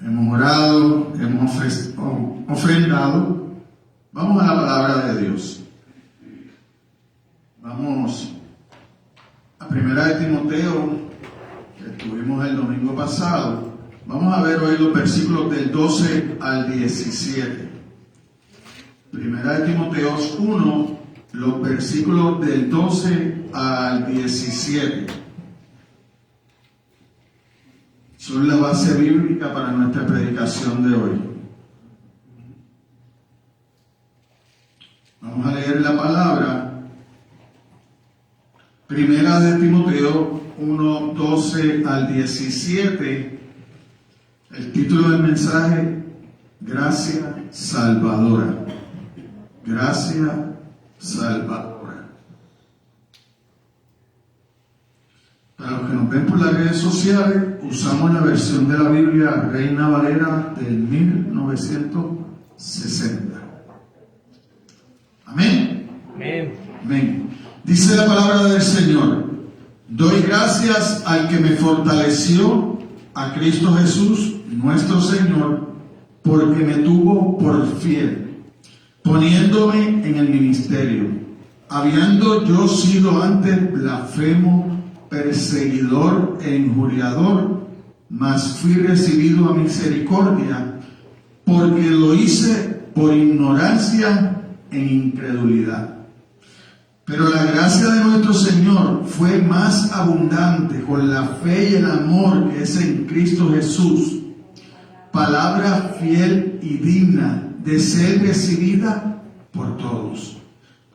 hemos orado, hemos ofrendado. Vamos a la palabra de Dios. Vamos a 1 de Timoteo, que estuvimos el domingo pasado. Vamos a ver hoy los versículos del 12 al 17. 1 de Timoteo 1, los versículos del 12 al 17. Son la base bíblica para nuestra predicación de hoy. Vamos a leer la palabra. 1 de Timoteo 1, 12 al 17. El título del mensaje: Gracia Salvadora. Gracia Salvadora. Para los que nos ven por las redes sociales, usamos la versión de la Biblia Reina Valera del 1960. Amén. Amén. Amén. Dice la palabra del Señor: doy gracias al que me fortaleció, a Cristo Jesús, nuestro Señor, porque me tuvo por fiel, poniéndome en el ministerio, habiendo yo sido antes blasfemo, perseguidor e injuriador, mas fui recibido a misericordia, porque lo hice por ignorancia e incredulidad. Pero la gracia de nuestro Señor fue más abundante con la fe y el amor que es en Cristo Jesús, palabra fiel y digna de ser recibida por todos,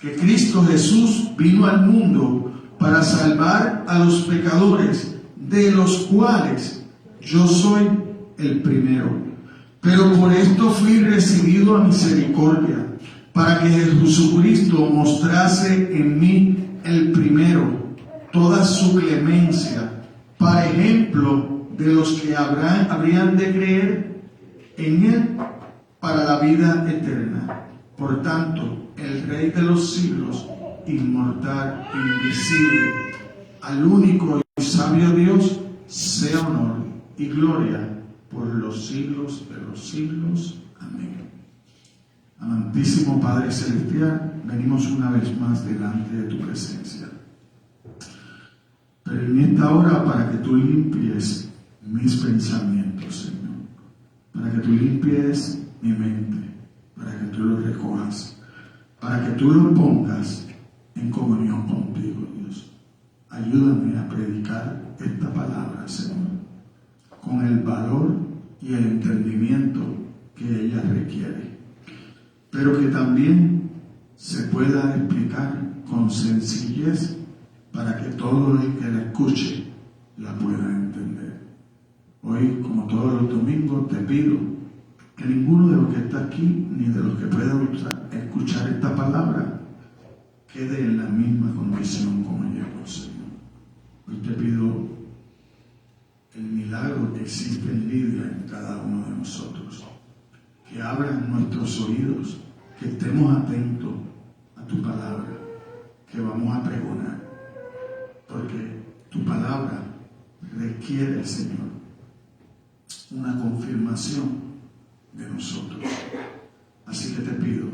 que Cristo Jesús vino al mundo para salvar a los pecadores, de los cuales yo soy el primero. Pero por esto fui recibido a misericordia, para que Jesucristo mostrase en mí el primero toda su clemencia, para ejemplo de los que habrían de creer en Él para la vida eterna. Por tanto, el Rey de los siglos, inmortal, invisible, al único y sabio Dios, sea honor y gloria por los siglos de los siglos. Amén. Amantísimo Padre Celestial, venimos una vez más delante de tu presencia. Pero en esta hora, para que tú limpies mis pensamientos, Señor, para que tú limpies mi mente, para que tú lo recojas, para que tú lo pongas en comunión contigo, Dios. Ayúdame a predicar esta palabra, Señor, con el valor y el entendimiento que ella requiere, pero que también se pueda explicar con sencillez para que todo el que la escuche la pueda entender. Hoy, como todos los domingos, te pido que ninguno de los que está aquí, ni de los que pueda escuchar esta palabra, quede en la misma condición como llegó, Señor. Hoy te pido el milagro que existe en Lidia en cada uno de nosotros, que abran nuestros oídos, que estemos atentos a tu palabra, que vamos a pregonar, porque tu palabra requiere, Señor, una confirmación de nosotros. Así que te pido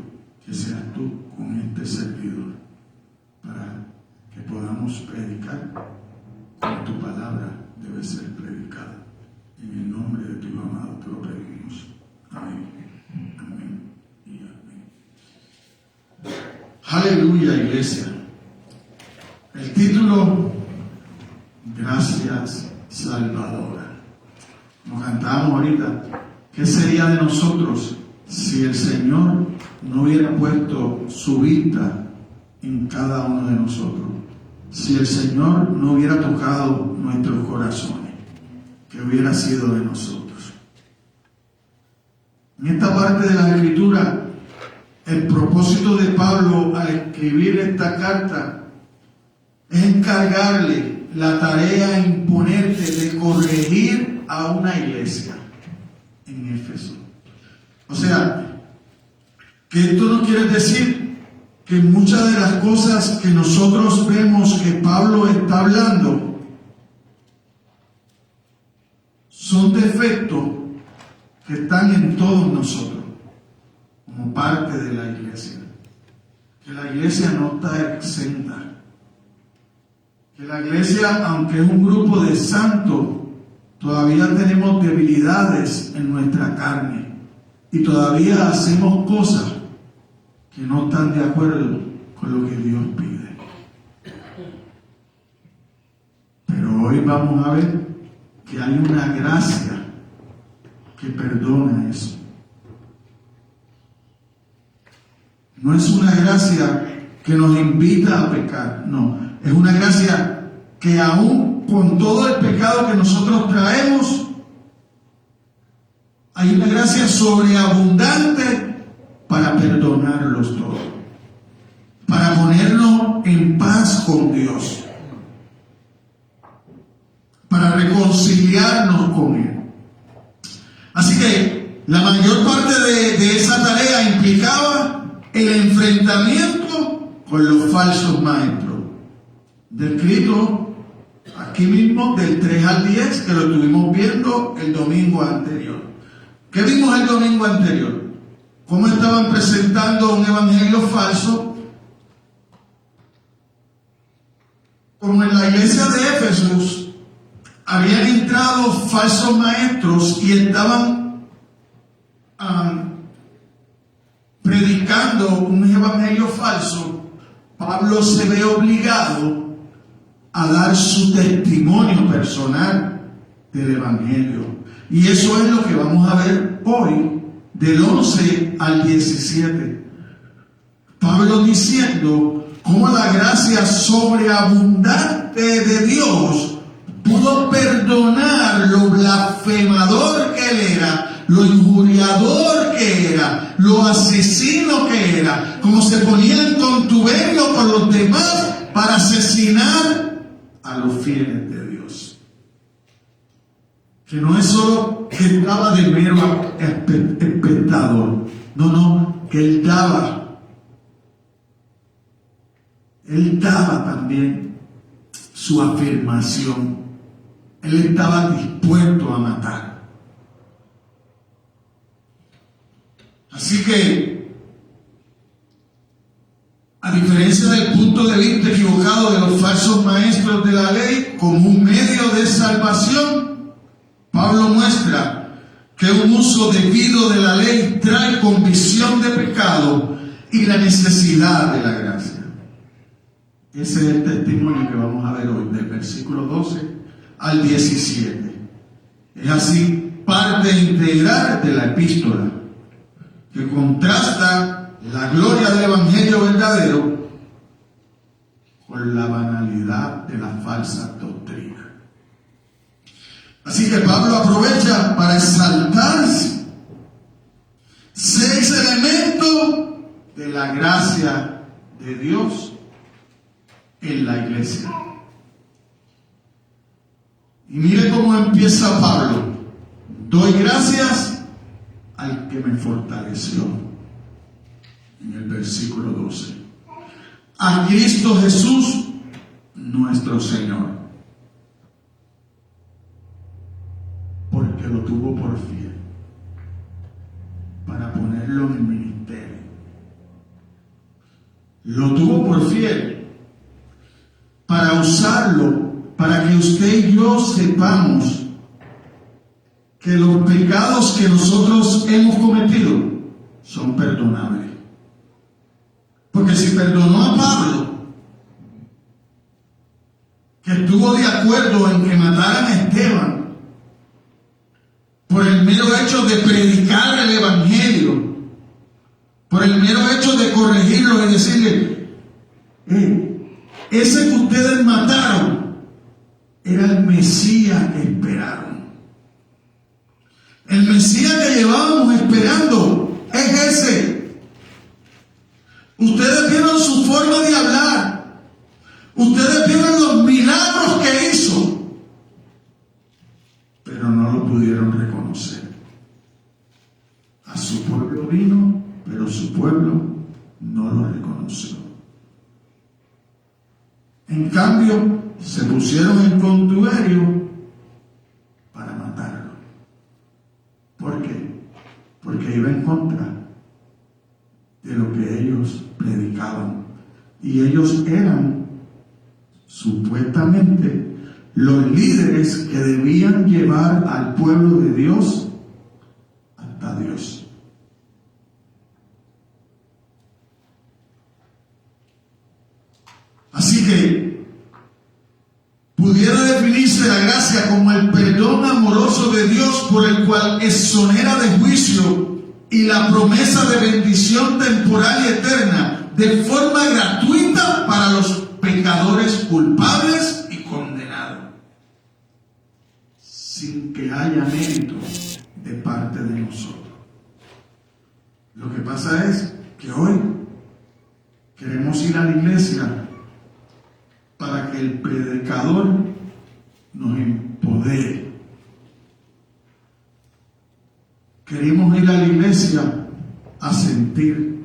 que seas tú con este servidor, para que podamos predicar como tu palabra debe ser predicada. En el nombre de tu amado te lo pedimos. Amén. Amén y amén. Aleluya, iglesia. El título: Gracias Salvadora. Nos cantamos ahorita: ¿qué sería de nosotros si el Señor no hubiera puesto su vista en cada uno de nosotros? Si el Señor no hubiera tocado nuestros corazones, ¿qué hubiera sido de nosotros? En esta parte de la Escritura, el propósito de Pablo al escribir esta carta es encargarle la tarea imponente de corregir a una iglesia en Éfeso. O sea, que esto no quiere decir que muchas de las cosas que nosotros vemos que Pablo está hablando son defectos que están en todos nosotros, como parte de la iglesia. Que la iglesia no está exenta. Que la iglesia, aunque es un grupo de santos, todavía tenemos debilidades en nuestra carne y todavía hacemos cosas que no están de acuerdo con lo que Dios pide. Pero hoy vamos a ver que hay una gracia que perdona eso. No es una gracia que nos invita a pecar, no. Es una gracia que aún con todo el pecado que nosotros traemos, hay una gracia sobreabundante para perdonarlos todos, para ponernos en paz con Dios, para reconciliarnos con Él. Así que la mayor parte de esa tarea implicaba el enfrentamiento con los falsos maestros, descrito aquí mismo del 3 al 10, que lo estuvimos viendo el domingo anterior. ¿Qué vimos el domingo anterior? Cómo estaban presentando un evangelio falso, como en la iglesia de Éfeso habían entrado falsos maestros y estaban predicando un evangelio falso. Pablo se ve obligado a dar su testimonio personal del evangelio. Y eso es lo que vamos a ver hoy, del 11 al 17. Pablo diciendo cómo la gracia sobreabundante de Dios pudo perdonar lo blasfemador que él era, lo injuriador que era, lo asesino que era, como se ponía en contubernio con los demás para asesinar a los fieles de Dios. Que no es solo que estaba de mero espectador, no, que él daba también su afirmación. Él estaba dispuesto a matar. Así que, a diferencia del punto de vista equivocado de los falsos maestros de la ley, como un medio de salvación, Pablo muestra que un uso debido de la ley trae convicción de pecado y la necesidad de la gracia. Ese es el testimonio que vamos a ver hoy, del versículo 12 al 17. Es así parte integral de la epístola, que contrasta la gloria del evangelio verdadero con la banalidad de la falsa doctrina. Así que Pablo aprovecha para exaltar 6 elementos de la gracia de Dios en la iglesia. Y mire cómo empieza Pablo: doy gracias al que me fortaleció, en el versículo 12, a Cristo Jesús nuestro Señor, porque lo tuvo por fiel para ponerlo en el ministerio. Lo tuvo por fiel para usarlo, para que usted y yo sepamos que los pecados que nosotros hemos cometido son perdonables. Porque si perdonó a Pablo, que estuvo de acuerdo en que mataran a Esteban por el mero hecho de predicar el evangelio, por el mero hecho de corregirlo y decirle, ese que ustedes mataron era el Mesías que esperaron. El Mesías que llevábamos esperando es ese. Ustedes vieron su forma de hablar. Ustedes vieron los milagros que hizo. Pero no lo pudieron reconocer. A su pueblo vino, pero su pueblo no lo reconoció. En cambio, se pusieron en cautiverio para matarlo. ¿Por qué? porque iba en contra de lo que ellos predicaban. Y ellos eran supuestamente los líderes que debían llevar al pueblo de Dios hasta Dios. Así que pudiera definirse la gracia como el perdón amoroso de Dios por el cual exonera de juicio y la promesa de bendición temporal y eterna de forma gratuita para los pecadores culpables y condenados, sin que haya mérito de parte de nosotros. Lo que pasa es que hoy queremos ir a la iglesia para que el predicador nos empodere. Queremos ir a la iglesia a sentir.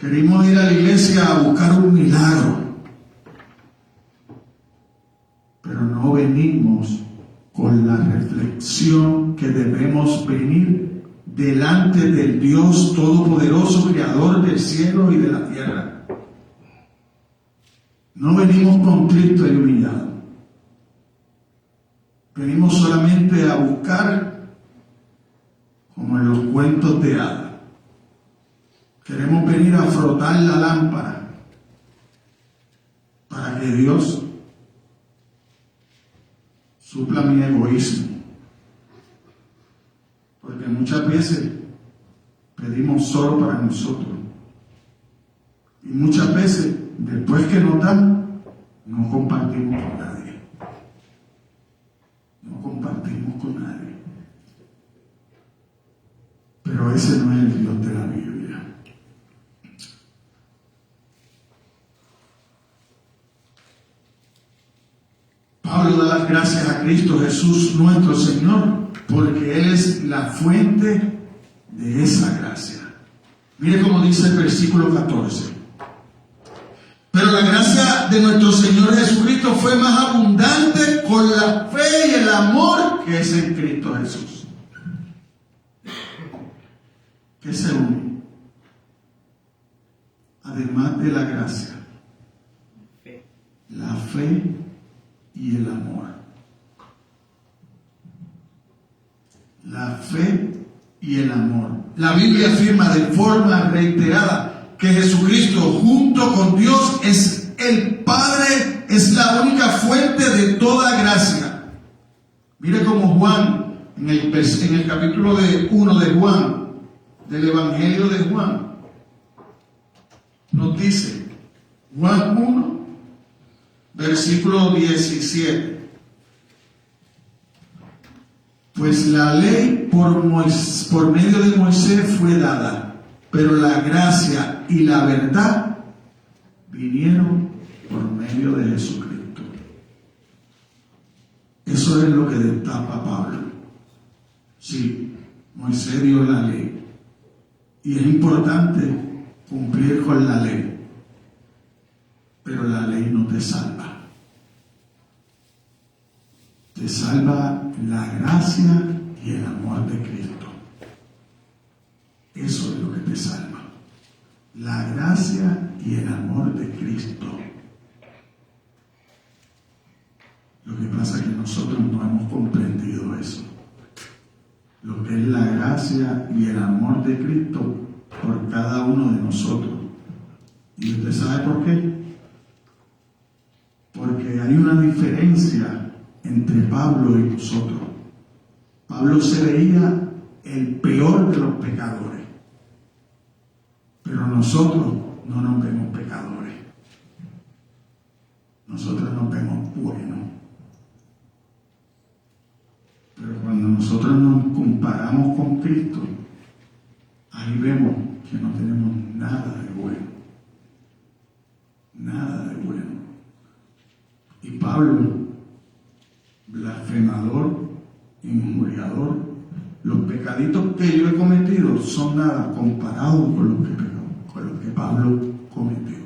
Queremos ir a la iglesia a buscar un milagro. Pero no venimos con la reflexión que debemos venir delante del Dios Todopoderoso, Creador del cielo y de la tierra. No venimos con Cristo y humillado. Venimos solamente a buscar, como en los cuentos de hadas. Queremos venir a frotar la lámpara para que Dios supla mi egoísmo. Porque muchas veces pedimos solo para nosotros. Y muchas veces, después que nos dan, no compartimos con nadie. No compartimos con nadie. Pero ese no es el Dios de la Biblia. Pablo da las gracias a Cristo Jesús nuestro Señor, porque Él es la fuente de esa gracia. Mire cómo dice el versículo 14. Pero la gracia de nuestro Señor Jesucristo fue más abundante con la fe y el amor que es en Cristo Jesús. ¿Qué se une? Además de la gracia, la fe y el amor. La fe y el amor. La Biblia afirma de forma reiterada que Jesucristo junto con Dios es el Padre, es la única fuente de toda gracia. Mire cómo Juan, en el capítulo 1 de Juan, del Evangelio de Juan, nos dice, Juan 1, versículo 17. Pues la ley por medio de Moisés fue dada, pero la gracia y la verdad vinieron por medio de Jesucristo. Eso es lo que destapa Pablo. Sí, Moisés dio la ley. Y es importante cumplir con la ley. Pero la ley no te salva. Te salva la gracia y el amor de Cristo. Eso es lo que te salva. La gracia y el amor de Cristo. Lo que pasa es que nosotros no hemos comprendido eso. Lo que es la gracia y el amor de Cristo por cada uno de nosotros. ¿Y usted sabe por qué? Porque hay una diferencia entre Pablo y nosotros. Pablo se veía el peor de los pecadores. Pero nosotros no nos vemos pecadores. Nosotros nos vemos buenos. Pero cuando nosotros nos comparamos con Cristo, ahí vemos que no tenemos nada de bueno. Nada de bueno. Y Pablo, blasfemador, injuriador, los pecaditos que yo he cometido son nada comparados con lo que Pablo cometió.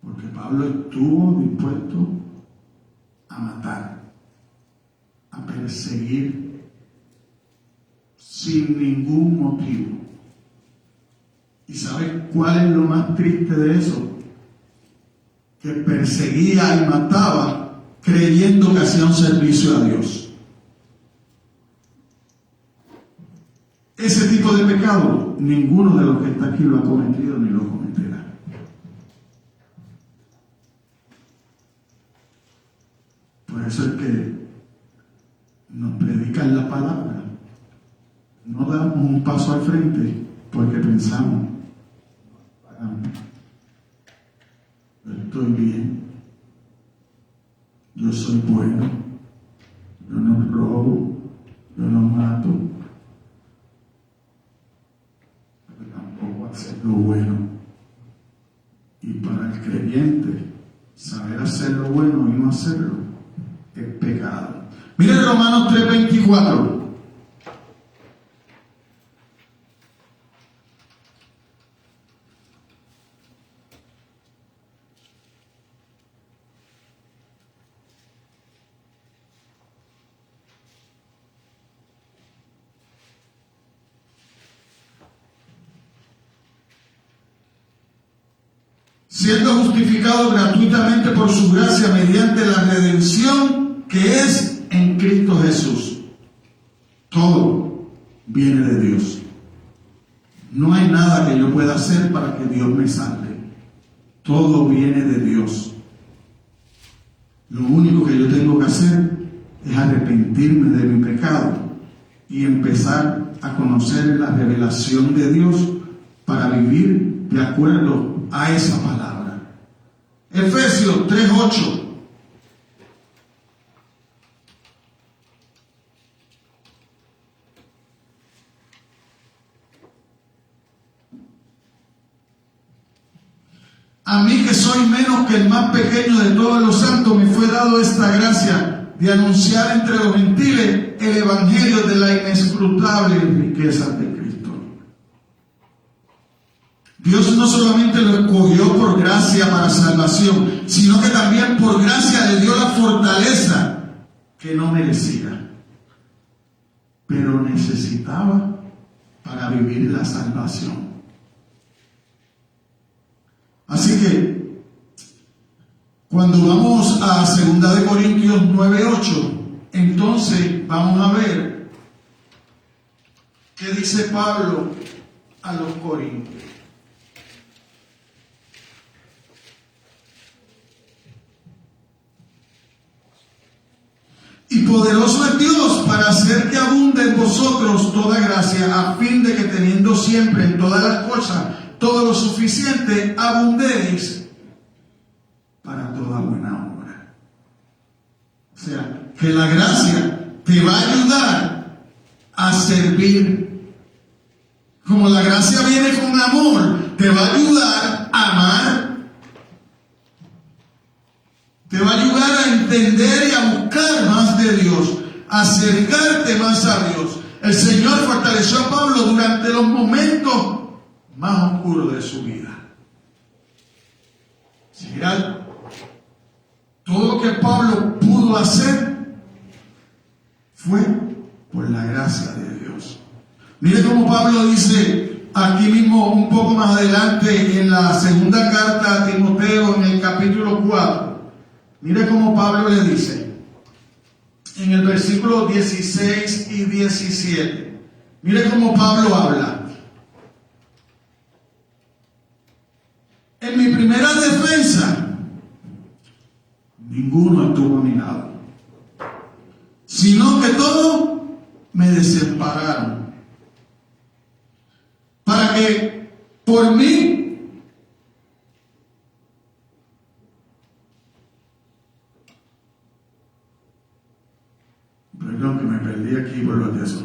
Porque Pablo estuvo dispuesto a matar, a perseguir sin ningún motivo. ¿Y sabes cuál es lo más triste de eso? Que perseguía y mataba creyendo que hacía un servicio a Dios. Ese tipo de pecado, ninguno de los que está aquí lo ha cometido ni lo cometerá. Por eso es que nos predican la palabra. No damos un paso al frente porque pensamos, yo estoy bien, yo soy bueno, yo no robo, yo no mato, pero tampoco hacer lo bueno. Y para el creyente, saber hacer lo bueno y no hacerlo es pecado. Miren Romanos 3:24. Siendo justificado gratuitamente por su gracia mediante la redención que es en Cristo Jesús. Todo viene de Dios. No hay nada que yo pueda hacer para que Dios me salve. Todo viene de Dios. Lo único que yo tengo que hacer es arrepentirme de mi pecado y empezar a conocer la revelación de Dios para vivir de acuerdo a esa palabra. Efesios 3:8. A mí, que soy menos que el más pequeño de todos los santos, me fue dado esta gracia de anunciar entre los gentiles el evangelio de la inescrutable riqueza de Cristo. Dios no solamente lo escogió por gracia para salvación, sino que también por gracia le dio la fortaleza que no merecía, pero necesitaba para vivir la salvación. Así que, cuando vamos a 2 Corintios 9:8, entonces vamos a ver qué dice Pablo a los corintios. Y poderoso es Dios para hacer que abunde en vosotros toda gracia, a fin de que teniendo siempre en todas las cosas todo lo suficiente, abundéis para toda buena obra. O sea, que la gracia te va a ayudar a servir. Como la gracia viene con amor, te va a ayudar a amar. Te va a ayudar a entender y a buscar más de Dios, a acercarte más a Dios. El Señor fortaleció a Pablo durante los momentos más oscuros de su vida. Si mirad, todo lo que Pablo pudo hacer fue por la gracia de Dios. Mire cómo Pablo dice aquí mismo, un poco más adelante, en la segunda carta a Timoteo, en el capítulo 4. Mire cómo Pablo le dice, en el versículo 16 y 17. Mire cómo Pablo habla. En mi primera defensa, ninguno estuvo a mi lado, sino que todos me desampararon, para que por mí perdón que me perdí aquí por los de eso.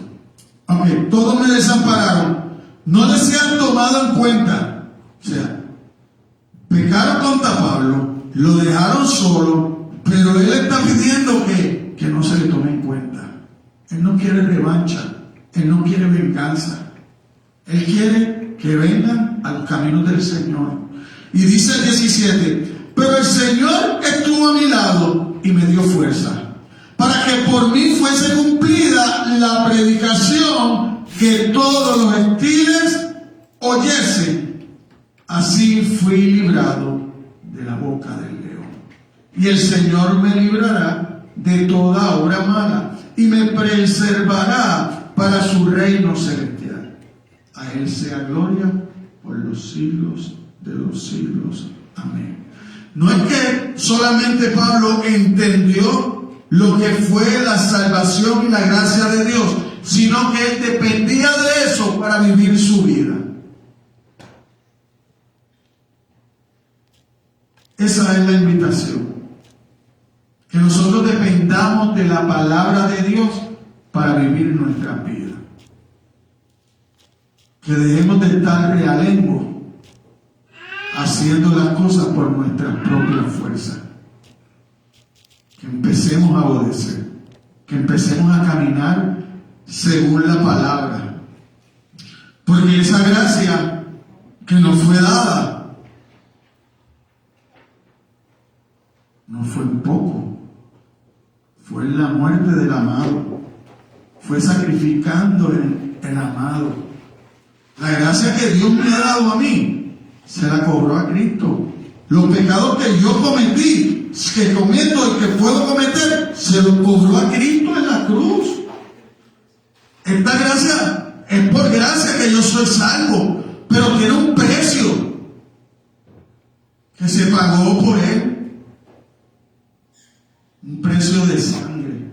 Ok, todos me desampararon, no les sean tomado en cuenta. O sea, pecaron contra Pablo, lo dejaron solo, pero él está pidiendo que no se le tome en cuenta. Él no quiere revancha, él no quiere venganza. Él quiere que vengan a los caminos del Señor. Y dice el 17, pero el Señor estuvo a mi lado y me dio fuerza, para que por mí fuese cumplida la predicación sino que todos los gentiles oyesen. Así fui librado de la boca del león. Y el Señor me librará de toda obra mala y me preservará para su reino celestial. A Él sea gloria por los siglos de los siglos. Amén. No es que solamente Pablo entendió lo que fue la salvación y la gracia de Dios, sino que él dependía de eso para vivir su vida. Esa es la invitación. Que nosotros dependamos de la palabra de Dios para vivir nuestra vida. Que dejemos de estar realengo haciendo las cosas por nuestra propia fuerza. Que empecemos a obedecer. Que empecemos a caminar según la palabra. Porque esa gracia que nos fue dada no fue en poco. Fue en la muerte del amado. Fue sacrificando el amado. La gracia que Dios me ha dado a mí, se la cobró a Cristo. Los pecados que yo cometí, que cometo y que puedo cometer, se los cobró a Cristo en la cruz. Esta gracia es por gracia que yo soy salvo, pero tiene un precio que se pagó por Él. Un precio de sangre.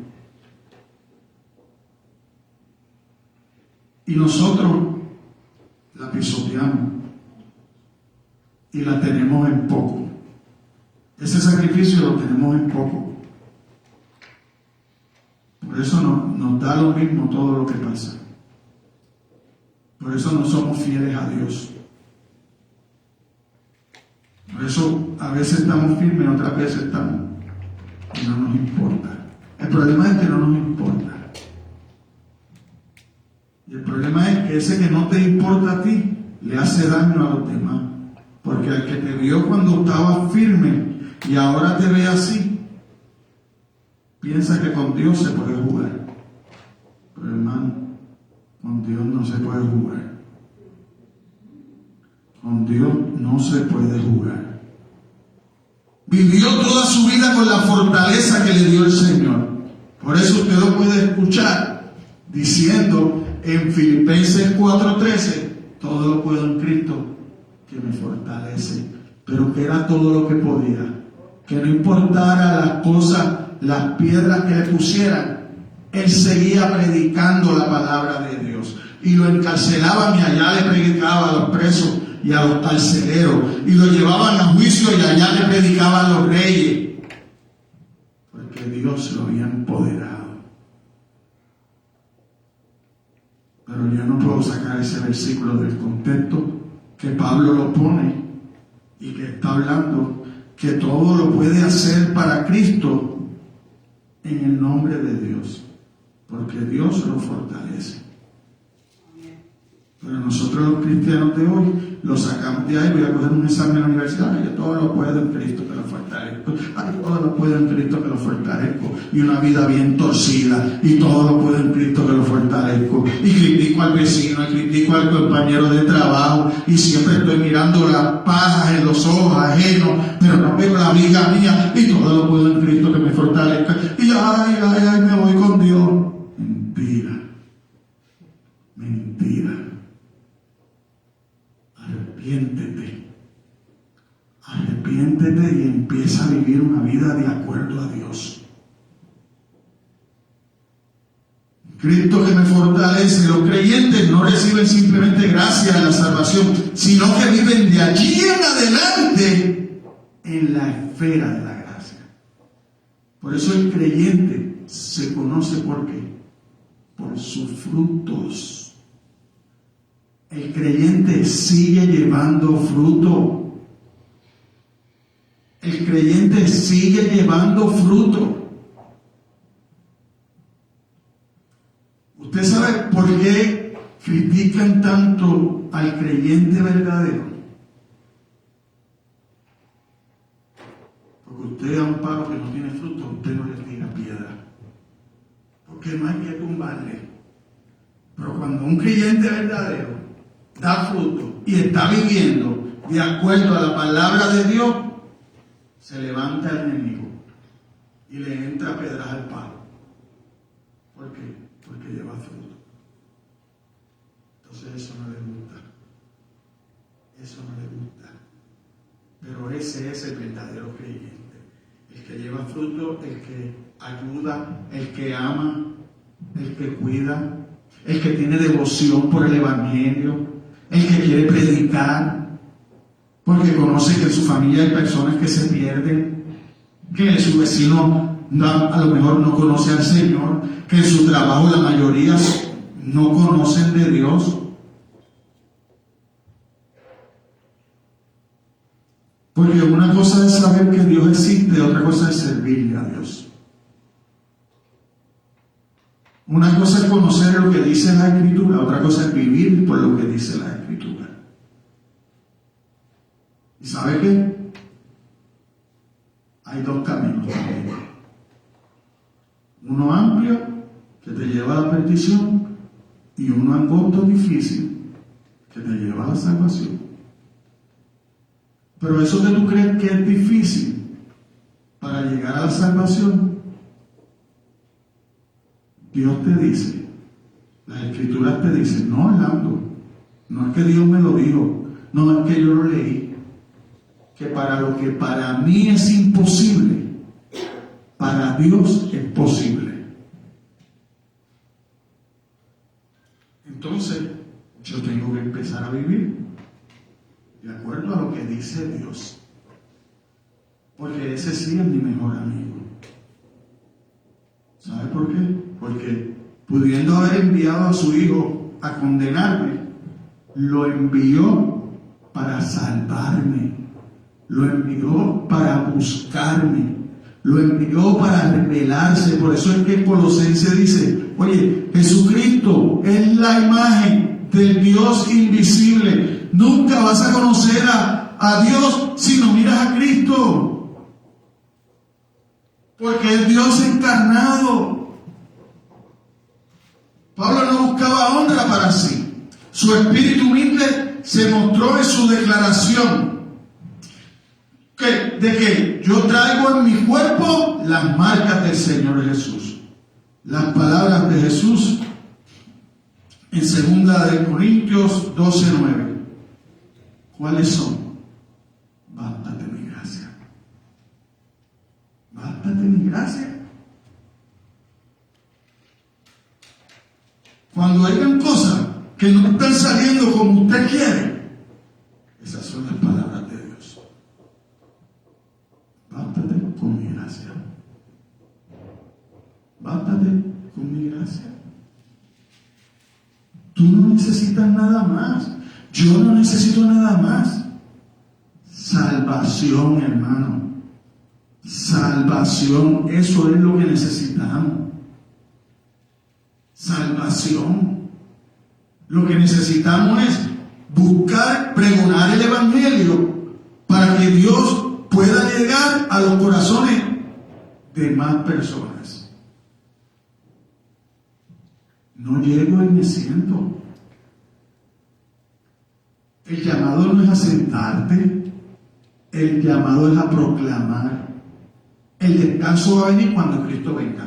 Y nosotros la pisoteamos y la tenemos en poco. Ese sacrificio lo tenemos en poco. Por eso nos da lo mismo todo lo que pasa. Por eso no somos fieles a Dios. Por eso a veces estamos firmes, otras veces estamos y no nos importa. El problema es que no nos importa. Y el problema es que ese que no te importa a ti le hace daño a los demás. Porque al que te vio cuando estabas firme y ahora te ve así, piensa que con Dios se puede jugar. Pero hermano, con Dios no se puede jugar. Con Dios no se puede jugar. Vivió toda su vida con la fortaleza que le dio el Señor. Por eso usted lo puede escuchar diciendo en Filipenses 4:13, todo lo puedo en Cristo que me fortalece. Pero que era todo lo que podía. Que no importara las cosas, las piedras que le pusieran, él seguía predicando la palabra de Dios. Y lo encarcelaban y allá le predicaba a los presos y a los carceleros. Y lo llevaban a juicio y allá le predicaba a los reyes. Porque Dios lo había empoderado. Pero yo no puedo sacar ese versículo del contexto que Pablo lo pone y que está hablando que todo lo puede hacer para Cristo en el nombre de Dios, porque Dios lo fortalece. Pero nosotros los cristianos de hoy lo sacamos de ahí. Voy a coger un examen en la universidad. Yo todo lo puedo en Cristo que lo fortalezco. Todo lo puedo en Cristo que lo fortalezco. Y una vida bien torcida. Y todo lo puedo en Cristo que lo fortalezco. Y critico al vecino, y critico al compañero de trabajo. Y siempre estoy mirando las pajas en los ojos ajenos. Pero no veo la viga mía. Y todo lo puedo en Cristo que me fortalezca. Y ay, me voy con Dios. Mentira. Mentira. Arrepiéntete y empieza a vivir una vida de acuerdo a Dios. Cristo que me fortalece. Los creyentes no reciben simplemente gracia en la salvación, sino que viven de allí en adelante en la esfera de la gracia. Por eso el creyente se conoce ¿por qué? Por sus frutos. El creyente sigue llevando fruto. El creyente sigue llevando fruto. ¿Usted sabe por qué critican tanto al creyente verdadero? Porque usted a un palo que no tiene fruto, usted no le tira piedra. Porque no hay que tumbarle. Pero cuando un creyente verdadero da fruto y está viviendo de acuerdo a la palabra de Dios, se levanta el enemigo y le entra pedras al palo. ¿Por qué? Porque lleva fruto. Entonces eso no le gusta. Eso no le gusta. Pero ese es el verdadero creyente. El que lleva fruto, el que ayuda, el que ama, el que cuida, el que tiene devoción por el Evangelio, el que quiere predicar, porque conoce que en su familia hay personas que se pierden, que su vecino a lo mejor no conoce al Señor, que en su trabajo la mayoría no conocen de Dios. Porque una cosa es saber que Dios existe, otra cosa es servirle a Dios. Una cosa es conocer lo que dice la Escritura, otra cosa es vivir por lo que dice la Escritura. ¿Y sabe qué? Hay dos caminos también. Uno amplio, que te lleva a la perdición, y uno angosto, difícil, que te lleva a la salvación. Pero eso que tú crees que es difícil para llegar a la salvación, Dios te dice, las Escrituras te dicen, no, Orlando, no es que Dios me lo dijo, no es que yo lo leí, que para lo que para mí es imposible, para Dios es posible. Entonces, yo tengo que empezar a vivir de acuerdo a lo que dice Dios, porque ese sí es mi mejor amigo. ¿Sabe por qué? Porque pudiendo haber enviado a su hijo a condenarme, lo envió para salvarme, lo envió para buscarme, lo envió para revelarse. Por eso es que Colosenses dice, oye, Jesucristo es la imagen del Dios invisible. Nunca vas a conocer a Dios si no miras a Cristo, porque es Dios encarnado. Pablo no buscaba honra para sí. Su espíritu humilde se mostró en su declaración de que yo traigo en mi cuerpo las marcas del Señor Jesús. Las palabras de Jesús en 2 Corintios 12:9. ¿Cuáles son? Bástate mi gracia. Bástate mi gracia. Cuando hayan cosas que no están saliendo como usted quiere, esas son las palabras de Dios. Bástate con mi gracia. Bástate con mi gracia. Tú no necesitas nada más. Yo no necesito nada más. Salvación, hermano. Salvación, eso es lo que necesitamos. Salvación. Lo que necesitamos es buscar, pregonar el Evangelio para que Dios pueda llegar a los corazones de más personas. No llego y me siento. El llamado no es a sentarte, el llamado es a proclamar. El descanso va a venir cuando Cristo venga.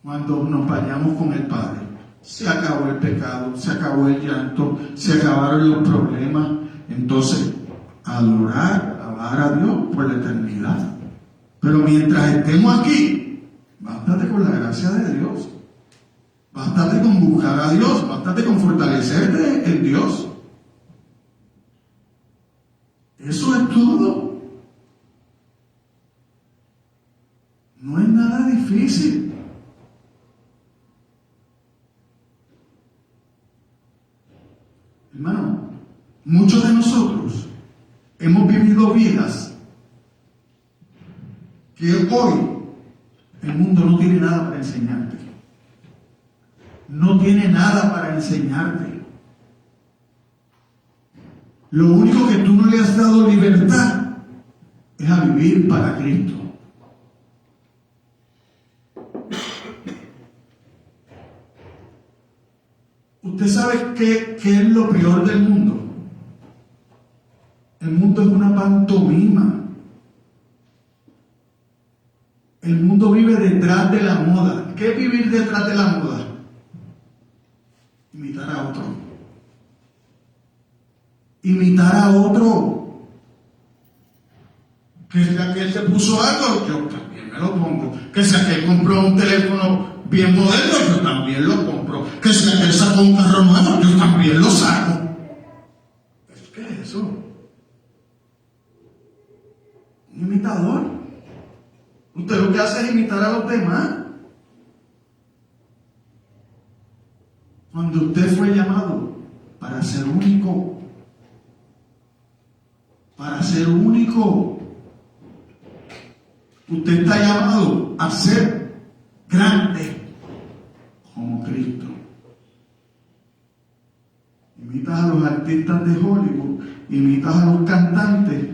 Cuando nos vayamos con el Padre. Se acabó el pecado, se acabó el llanto, se acabaron los problemas. Entonces, adorar, alabar a Dios por la eternidad. Pero mientras estemos aquí, bástate con la gracia de Dios. Bástate con buscar a Dios, bástate con fortalecerte en Dios. Eso es todo. No es nada difícil. Hermano, muchos de nosotros hemos vivido vidas que hoy el mundo no tiene nada para enseñarte. No tiene nada para enseñarte. Lo único que tú no le has dado libertad es a vivir para Cristo. ¿Usted sabe qué es lo peor del mundo? El mundo es una pantomima. El mundo vive detrás de la moda. ¿Qué es vivir detrás de la moda? Imitar a otro. Imitar a otro. Que si aquel se puso algo, yo también me lo pongo. Que si aquel compró un teléfono bien moderno, yo también lo compro. Que si aquel sacó un carro nuevo, yo también lo saco. ¿Qué es eso? Un imitador. Usted lo que hace es imitar a los demás. Cuando usted fue llamado para ser único, usted está llamado a ser grande como Cristo. Imitas a los artistas de Hollywood, imitas a los cantantes,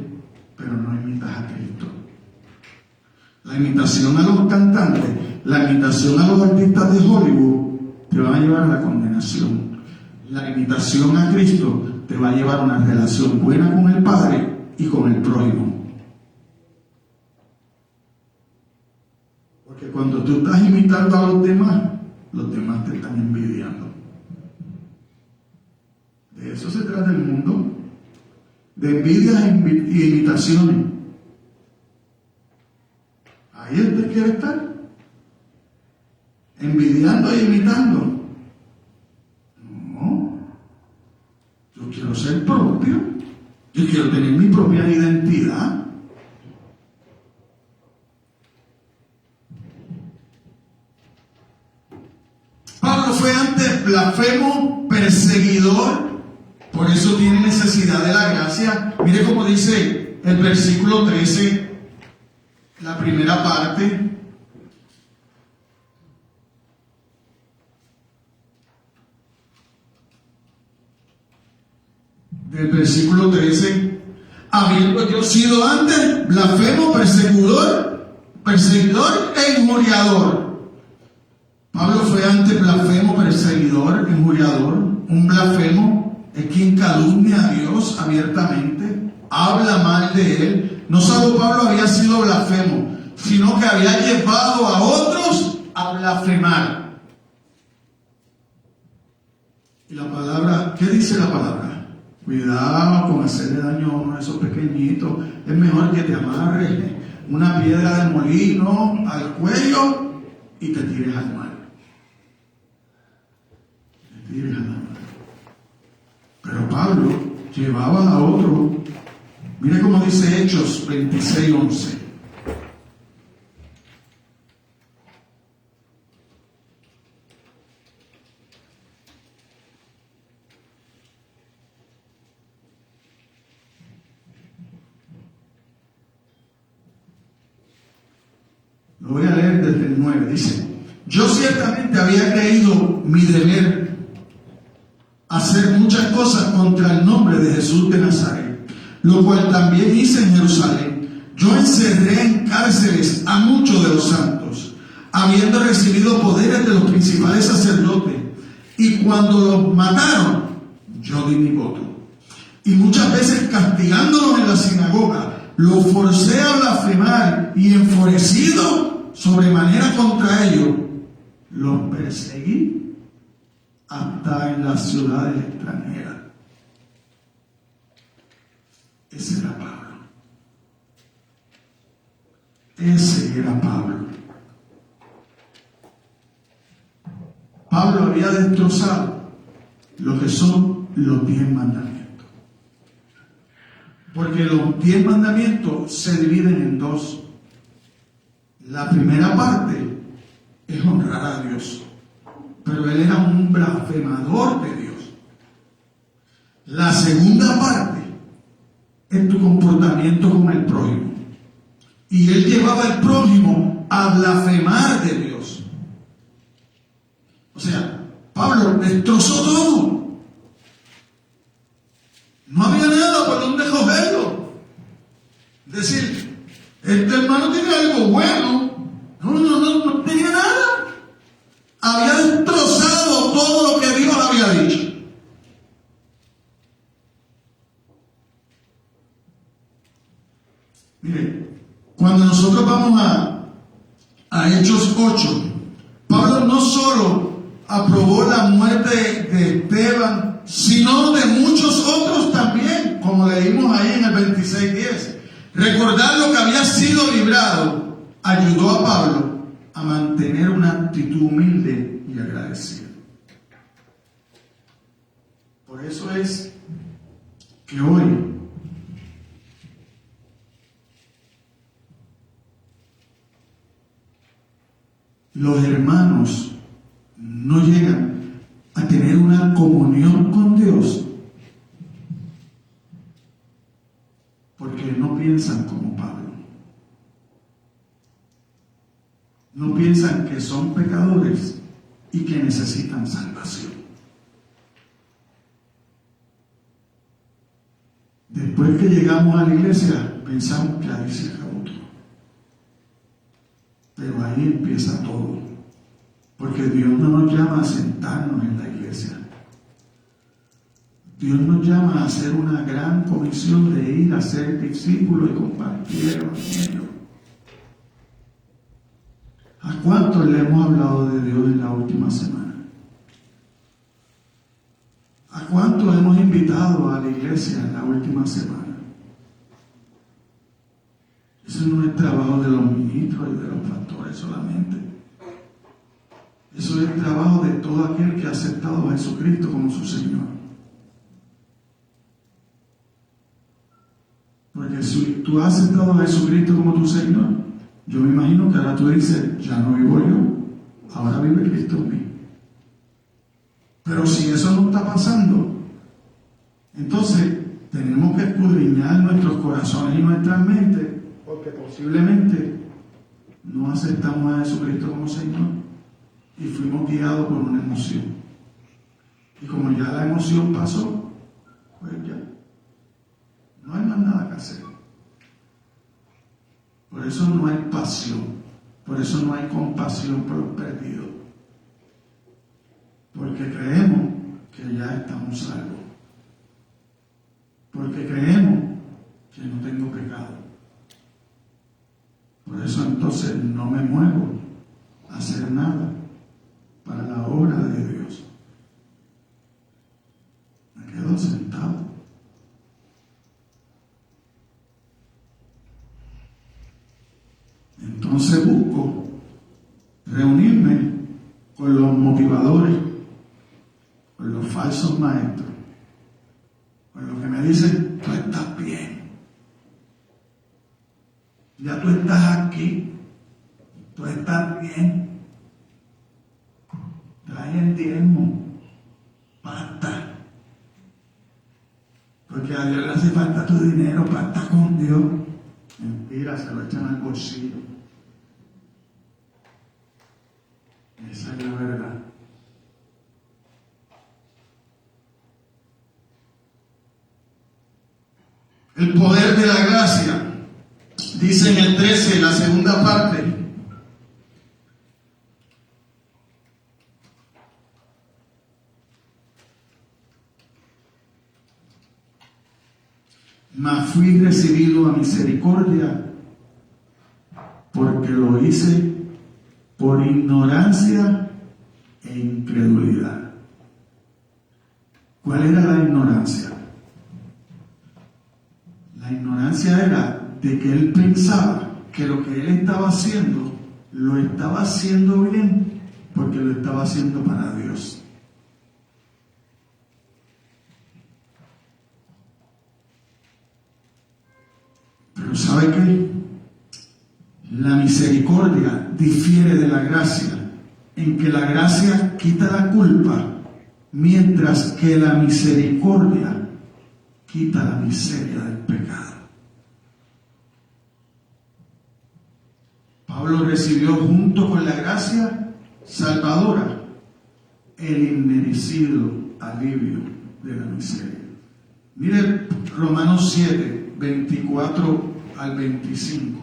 pero no imitas a Cristo. La imitación a los cantantes, la imitación a los artistas de Hollywood te va a llevar a la condenación. La imitación a Cristo te va a llevar a una relación buena con el Padre y con el prójimo. Porque cuando tú estás imitando a los demás te están envidiando. De eso se trata el mundo, de envidias y imitaciones. Ahí usted quiere estar, envidiando e imitando. No, yo quiero ser propio, yo quiero tener mi propia identidad. Pablo fue antes blasfemo, perseguidor, por eso tiene necesidad de la gracia. Mire cómo dice el versículo 13, la primera parte. Del versículo 13, habiendo yo sido antes blasfemo, perseguidor e injuriador. Pablo fue antes blasfemo, perseguidor, injuriador. Un blasfemo es quien calumnia a Dios abiertamente, habla mal de Él. No solo Pablo había sido blasfemo, sino que había llevado a otros a blasfemar. Y la palabra, ¿qué dice la palabra? Cuidado con hacerle daño a uno de esos pequeñitos. Es mejor que te amarres una piedra de molino al cuello y te tires al mar. Te tires al mar. Pero Pablo llevaba a otro. Mire cómo dice Hechos 26:11. Lo voy a leer desde el 9. Dice: yo ciertamente había creído mi deber hacer muchas cosas contra el nombre de Jesús de Nazaret, lo cual también hice en Jerusalén. Yo encerré en cárceles a muchos de los santos, habiendo recibido poderes de los principales sacerdotes, y cuando los mataron, yo di mi voto. Y muchas veces castigándolos en la sinagoga, los forcé a blasfemar, y enfurecido sobremanera contra ellos, los perseguí hasta en las ciudades extranjeras. Ese era Pablo. Ese era Pablo. Pablo había destrozado lo que son los 10 mandamientos. Porque los 10 mandamientos se dividen en dos. La primera parte es honrar a Dios, pero él era un blasfemador de Dios. La segunda parte es tu comportamiento con el prójimo. Y él llevaba al prójimo a blasfemar de Dios. O sea, Pablo destrozó todo. No había nada por donde cogerlo. Es decir, este hermano tiene algo bueno. No tenía nada. Había destrozado todo lo que Dios había dicho. Cuando nosotros vamos a Hechos 8, Pablo no solo aprobó la muerte de Esteban, sino de muchos otros también, como leímos ahí en el 26:10. Recordar lo que había sido librado ayudó a Pablo a mantener una actitud humilde y agradecida. Por eso es que hoy los hermanos no llegan a tener una comunión con Dios porque no piensan como Pablo. No piensan que son pecadores y que necesitan salvación. Después que llegamos a la iglesia, pensamos que ahí se acabó todo. Pero ahí empieza todo. Porque Dios no nos llama a sentarnos en la iglesia. Dios nos llama a hacer una gran comisión de ir a ser discípulos y compartir el evangelio. ¿A cuántos le hemos hablado de Dios en la última semana? ¿A cuántos hemos invitado a la iglesia en la última semana? Eso no es trabajo de los ministros y de los pastores solamente. Eso es el trabajo de todo aquel que ha aceptado a Jesucristo como su Señor. Porque si tú has aceptado a Jesucristo como tu Señor, yo me imagino que ahora tú dices, ya no vivo yo, ahora vive Cristo en mí. Pero si eso no está pasando, entonces tenemos que escudriñar nuestros corazones y nuestras mentes, porque posiblemente no aceptamos a Jesucristo como Señor y fuimos guiados por una emoción. Y como ya la emoción pasó, pues ya no hay más nada que hacer. Por eso no hay pasión, por eso no hay compasión por los perdidos. Porque creemos que ya estamos salvos. Porque creemos que no tengo pecado. Por eso entonces no me muevo a hacer nada para la obra de Dios. Me quedo sentado. Entonces busco reunirme con los motivadores, con los falsos maestros, con los que me dicen, tú estás bien, ya tú estás aquí, tú estás bien, trae el diezmo, basta, porque a Dios le hace falta tu dinero para estar con Dios. Mentira, se lo echan al bolsillo. Esa es la verdad. El poder de la gracia, dice en el 13, la segunda parte. Mas fui recibido a misericordia porque lo hice por ignorancia e incredulidad. ¿Cuál era la ignorancia? La ignorancia era de que él pensaba que lo que él estaba haciendo, lo estaba haciendo bien porque lo estaba haciendo para Dios. Pero ¿sabe qué? La misericordia difiere de la gracia, en que la gracia quita la culpa, mientras que la misericordia quita la miseria del pecado. Pablo recibió junto con la gracia salvadora el inmerecido alivio de la miseria. Mire Romanos 7, 24 al 25.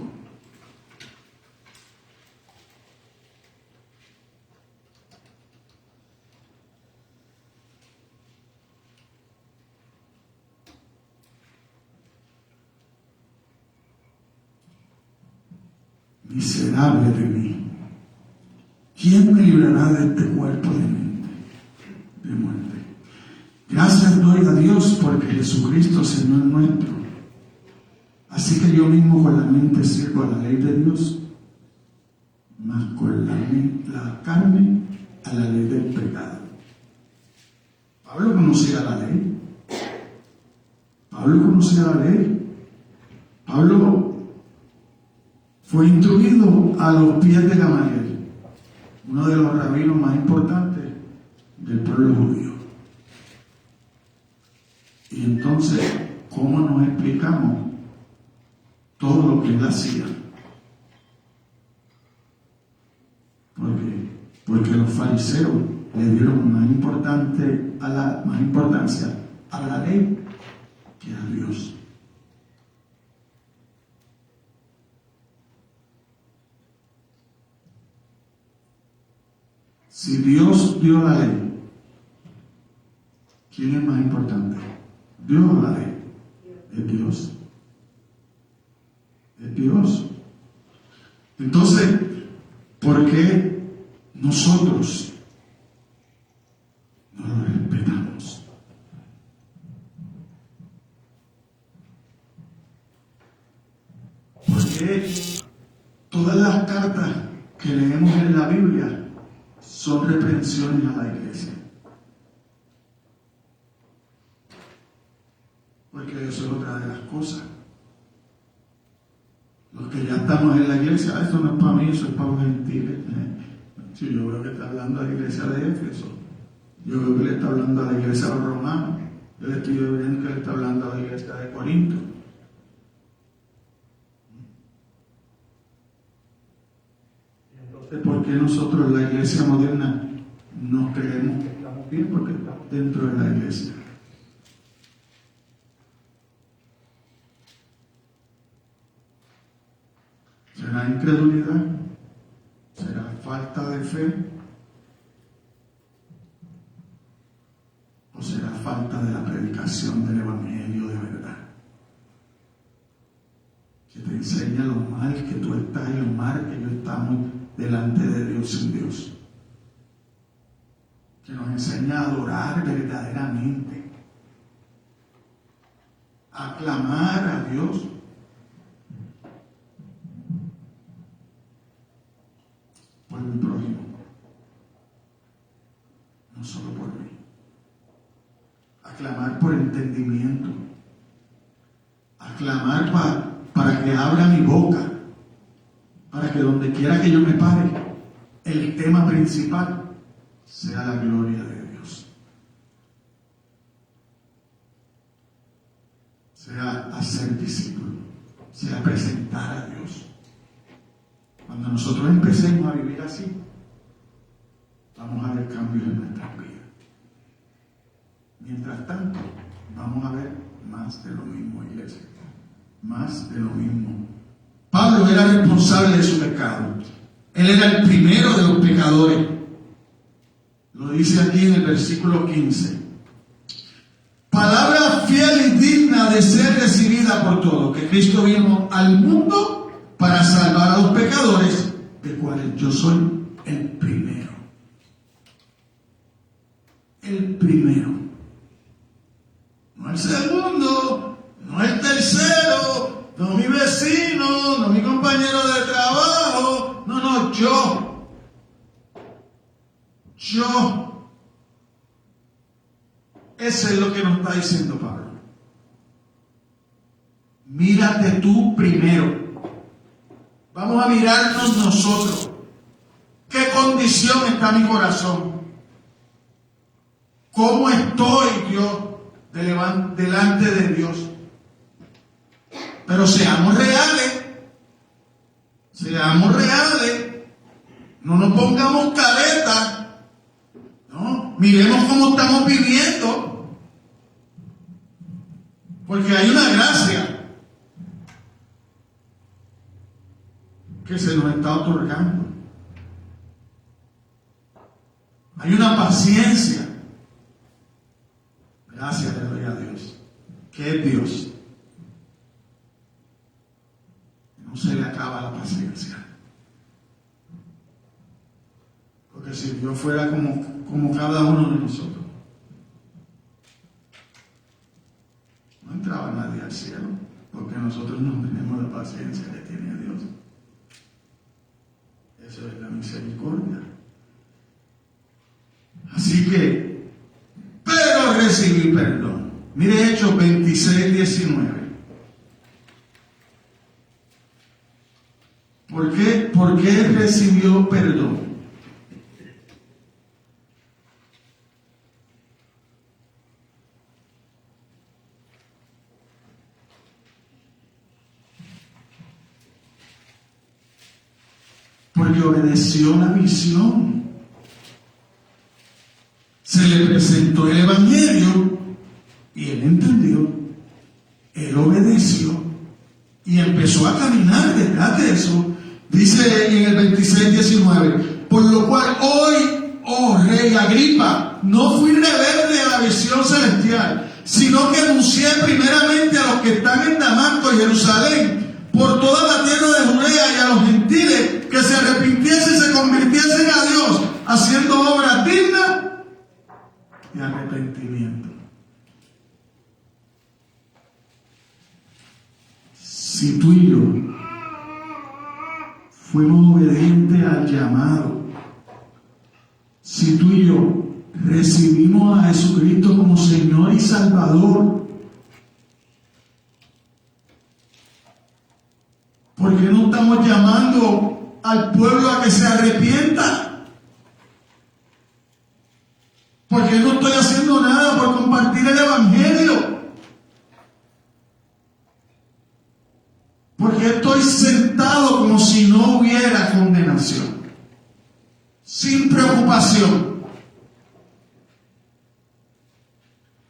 miserable de mí. ¿Quién me librará de este cuerpo de muerte? Gracias doy a Dios porque Jesucristo, Señor nuestro. Así que yo mismo con la mente sirvo a la ley de Dios, mas con la carne a la ley del pecado. Pablo conocía la ley. Pablo fue instruido a los pies de Gamaliel, uno de los rabinos más importantes del pueblo judío. Y entonces, ¿cómo nos explicamos todo lo que él hacía? Porque los fariseos le dieron más importancia a la ley que a Dios. Si Dios dio la ley, ¿quién es más importante? ¿Dios o la ley? Es Dios. Es Dios. Entonces, ¿por qué nosotros no lo respetamos? Porque todas las cartas que leemos en la Biblia son reprensiones a la iglesia. Porque eso es otra de las cosas. Los que ya estamos en la iglesia, esto no es para mí, eso es para los gentiles. Sí, yo veo que está hablando a la iglesia de Éfeso. Yo veo que le está hablando a la iglesia de los romanos. Yo le estoy viendo que le está hablando a la iglesia de Corinto. Entonces, ¿por qué nosotros, la iglesia moderna, no creemos que estamos bien? Porque estamos dentro de la iglesia. ¿Será incredulidad? ¿Será falta de fe? ¿O será falta de la predicación del Evangelio de verdad? Que te enseña lo mal que tú estás y lo mal que yo estamos delante de Dios sin Dios. Que nos enseña a adorar verdaderamente, a clamar a Dios. Por mi prójimo, no solo por mí. A clamar por entendimiento, a clamar para que abra mi boca, para que donde quiera que yo me pare, el tema principal sea la gloria de Dios, sea hacer discípulo, sea presentar a Dios. Cuando nosotros empecemos a vivir así, vamos a ver cambios en nuestras vidas. Mientras tanto, vamos a ver más de lo mismo, iglesia. Más de lo mismo. Pablo era responsable de su pecado. Él era el primero de los pecadores. Lo dice aquí en el versículo 15. Palabra fiel y digna de ser recibida por todos, que Cristo vino al mundo para salvar a los pecadores, de cuales yo soy el primero. El primero. No el segundo, no el tercero, no mi vecino, no mi compañero de trabajo. No, yo. Eso es lo que nos está diciendo Pablo. Mírate tú primero. Vamos a mirarnos nosotros. ¿Qué condición está mi corazón? ¿Cómo estoy yo delante de Dios? Pero seamos reales. Seamos reales. No nos pongamos caretas. ¿No? Miremos cómo estamos viviendo. Porque hay una gracia que se nos está otorgando. Hay una paciencia. Gracias le doy a Dios. ¿Qué es Dios? No se le acaba la paciencia. si Dios fuera como cada uno de nosotros, no entraba nadie al cielo, porque nosotros no tenemos la paciencia que tiene Dios. Eso es la misericordia. Así que, pero recibí perdón. Mire Hechos 26, 19. ¿Por qué recibió perdón? Porque obedeció la visión. Se le presentó el Evangelio y él entendió, él obedeció y empezó a caminar detrás de eso. Dice en el 26, 19, por lo cual hoy, oh rey Agripa, no fui rebelde a la visión celestial, sino que anuncié primeramente a los que están en Damasco y Jerusalén, por toda la tierra de Judea y a los gentiles, que se arrepintiesen y se convirtiesen a Dios, haciendo obras dignas de arrepentimiento. Si tú y yo fuimos obedientes al llamado, si tú y yo recibimos a Jesucristo como Señor y Salvador, ¿por qué no estamos llamando al pueblo a que se arrepienta? ¿Por qué no estoy haciendo nada por compartir el Evangelio? ¿Por qué estoy sentado como si no hubiera condenación? Sin preocupación.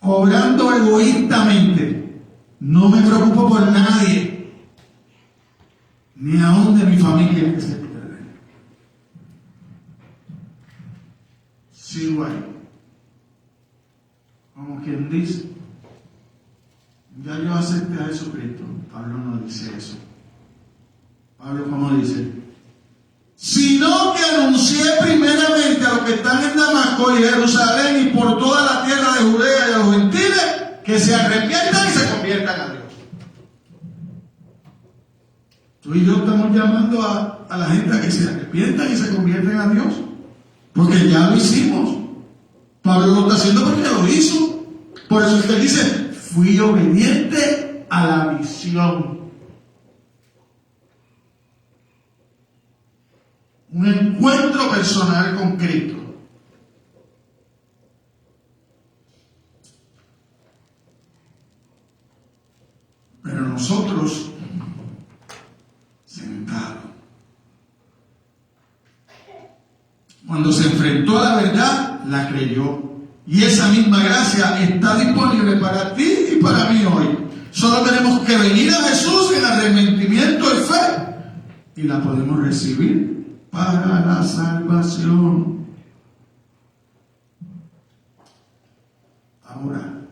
Obrando egoístamente. No me preocupo por nadie. Ni aún de mi familia que se pierde. Sigo ahí. Como quien dice, ya yo acepté a Jesucristo. Pablo no dice eso. Pablo, ¿cómo dice? Sino que anuncié primeramente a los que están en Damasco y Jerusalén y por toda la tierra de Judea y a los gentiles que se arrepientan y se conviertan a Dios. Tú y yo estamos llamando a la gente a que se arrepientan y se convierten a Dios, porque ya lo hicimos. Pablo lo está haciendo porque lo hizo. Por eso usted dice, fui obediente a la visión. Un encuentro personal con Cristo. Pero nosotros, sentados, cuando se enfrentó a la verdad, la creyó. Y esa misma gracia está disponible para ti y para mí hoy. Solo tenemos que venir a Jesús en arrepentimiento y fe y la podemos recibir para la salvación. Ahora,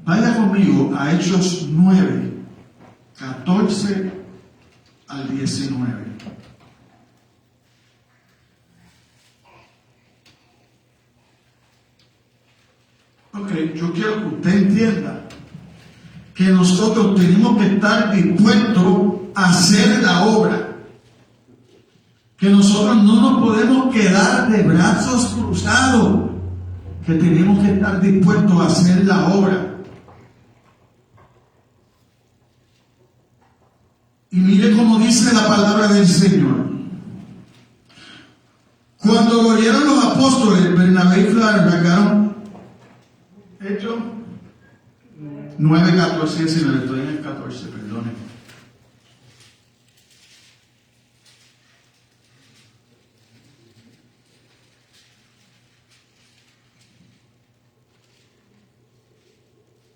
vaya conmigo a Hechos 9, 14 al 19. Ok, yo quiero que usted entienda que nosotros tenemos que estar dispuestos a hacer la obra. Que nosotros no nos podemos quedar de brazos cruzados. Que tenemos que estar dispuestos a hacer la obra. Y mire cómo dice la palabra del Señor. Cuando lo oyeron los apóstoles, Bernabé y arrancaron. Hechos 9, 14, 19, estoy en el 14, perdone.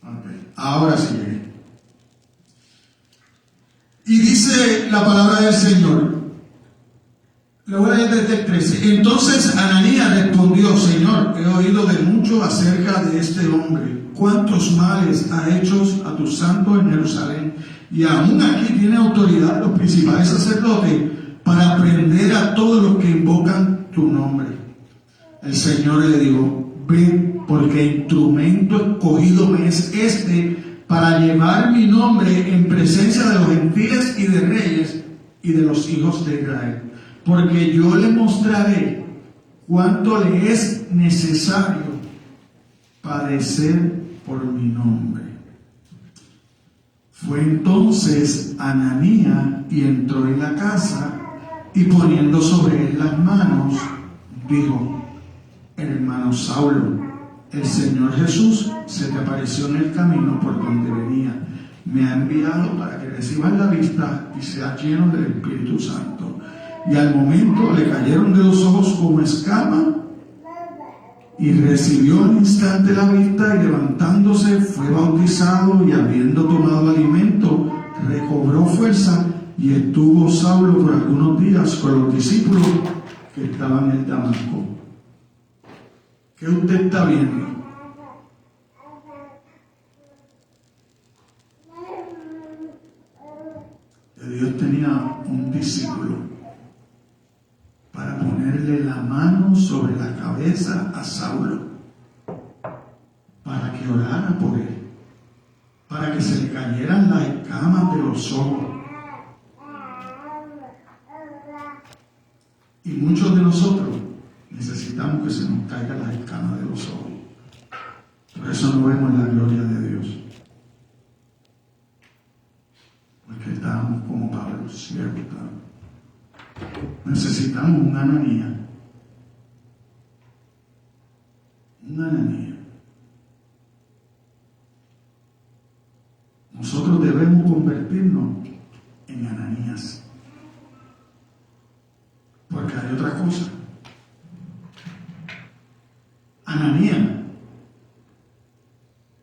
Okay. Ahora sí llegué. Y dice la palabra del Señor. Le voy a leer desde el 13. Entonces Ananías respondió: Señor, he oído de mucho acerca de este hombre. Cuántos males ha hecho a tus santos en Jerusalén. Y aún aquí tiene autoridad los principales sacerdotes para prender a todos los que invocan tu nombre. el Señor le dijo: ven, porque instrumento escogido me es este para llevar mi nombre en presencia de los gentiles y de reyes y de los hijos de Israel. Porque yo le mostraré cuánto le es necesario padecer por mi nombre. Fue entonces Ananías y entró en la casa, y poniendo sobre él las manos, dijo: hermano Saulo, el Señor Jesús se te apareció en el camino por donde venía. Me ha enviado para que recibas la vista y seas lleno del Espíritu Santo. Y al momento le cayeron de los ojos como escama, y recibió al instante la vista, y levantándose fue bautizado, y habiendo tomado alimento recobró fuerza, y estuvo Saulo por algunos días con los discípulos que estaban en Damasco. ¿Qué usted está viendo? Que Dios tenía un discípulo para ponerle la mano sobre la cabeza a Saulo, para que orara por él, para que se le cayeran las escamas de los ojos. Y muchos de nosotros necesitamos que se nos caigan las escamas de los ojos. Por eso no vemos la gloria de Dios. Porque estamos como Pablo, ¿cierto? Necesitamos un Ananías. Un Ananías. Nosotros debemos convertirnos en Ananías. Porque hay otra cosa. Ananías,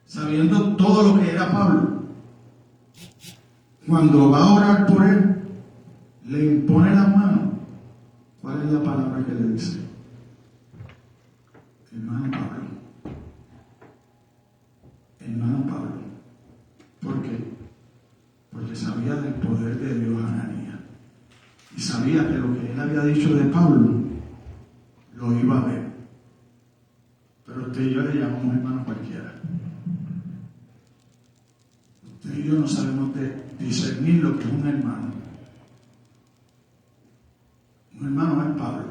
sabiendo todo lo que era Pablo, cuando va a orar por él, le impone las manos. ¿Cuál es la palabra que le dice? Hermano Pablo. Hermano Pablo. ¿Por qué? Porque sabía del poder de Dios Ananías. Y sabía que lo que él había dicho de Pablo lo iba a ver. Pero usted y yo le llamamos hermano cualquiera. Usted y yo no sabemos discernir lo que es un hermano. Un hermano es Pablo,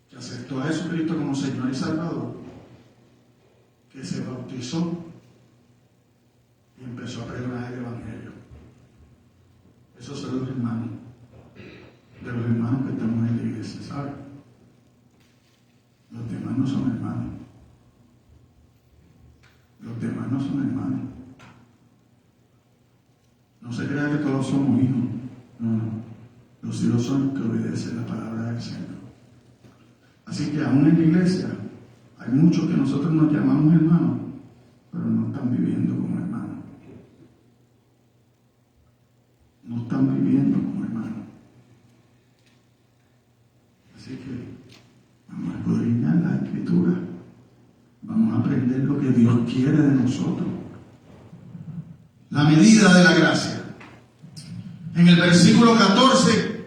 que aceptó a Jesucristo como Señor y Salvador, que se bautizó y empezó a predicar el Evangelio. Esos son los hermanos, de los hermanos que estamos en la iglesia, ¿sabe? Los demás no son hermanos. Los demás no son hermanos. No se crea que todos somos hijos. No, no. Los hijos son los que obedecen la palabra del Señor. Así que aún en la iglesia hay muchos que nosotros nos llamamos hermanos, pero no están viviendo como hermanos. No están viviendo como hermanos. Así que vamos a escudriñar la Escritura. Vamos a aprender lo que Dios quiere de nosotros. La medida de la gracia. En el versículo 14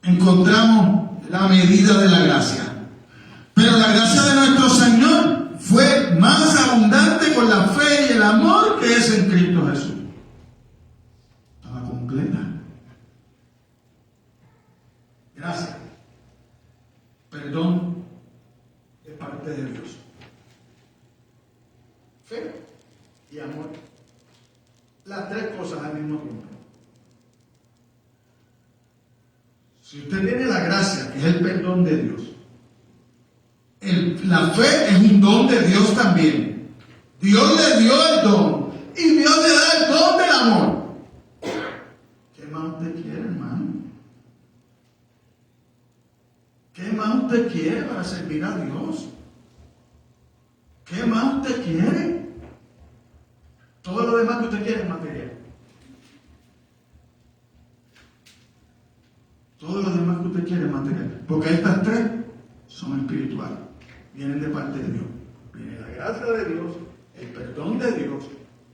encontramos la medida de la gracia. Pero la gracia de nuestro Señor fue más abundante con la fe y el amor que es en Cristo Jesús. Estaba completa. Gracia. Perdón de parte de Dios. Fe y amor. Las tres cosas al mismo tiempo. Si usted tiene la gracia, que es el perdón de Dios, la fe es un don de Dios también. Dios le dio el don y Dios le da el don del amor. ¿Qué más usted quiere, hermano? ¿Qué más usted quiere para servir a Dios? ¿Qué más usted quiere? Todo lo demás que usted quiere es material. Todo lo demás que usted quiere es material. Porque estas tres son espirituales. Vienen de parte de Dios. Viene la gracia de Dios, el perdón de Dios.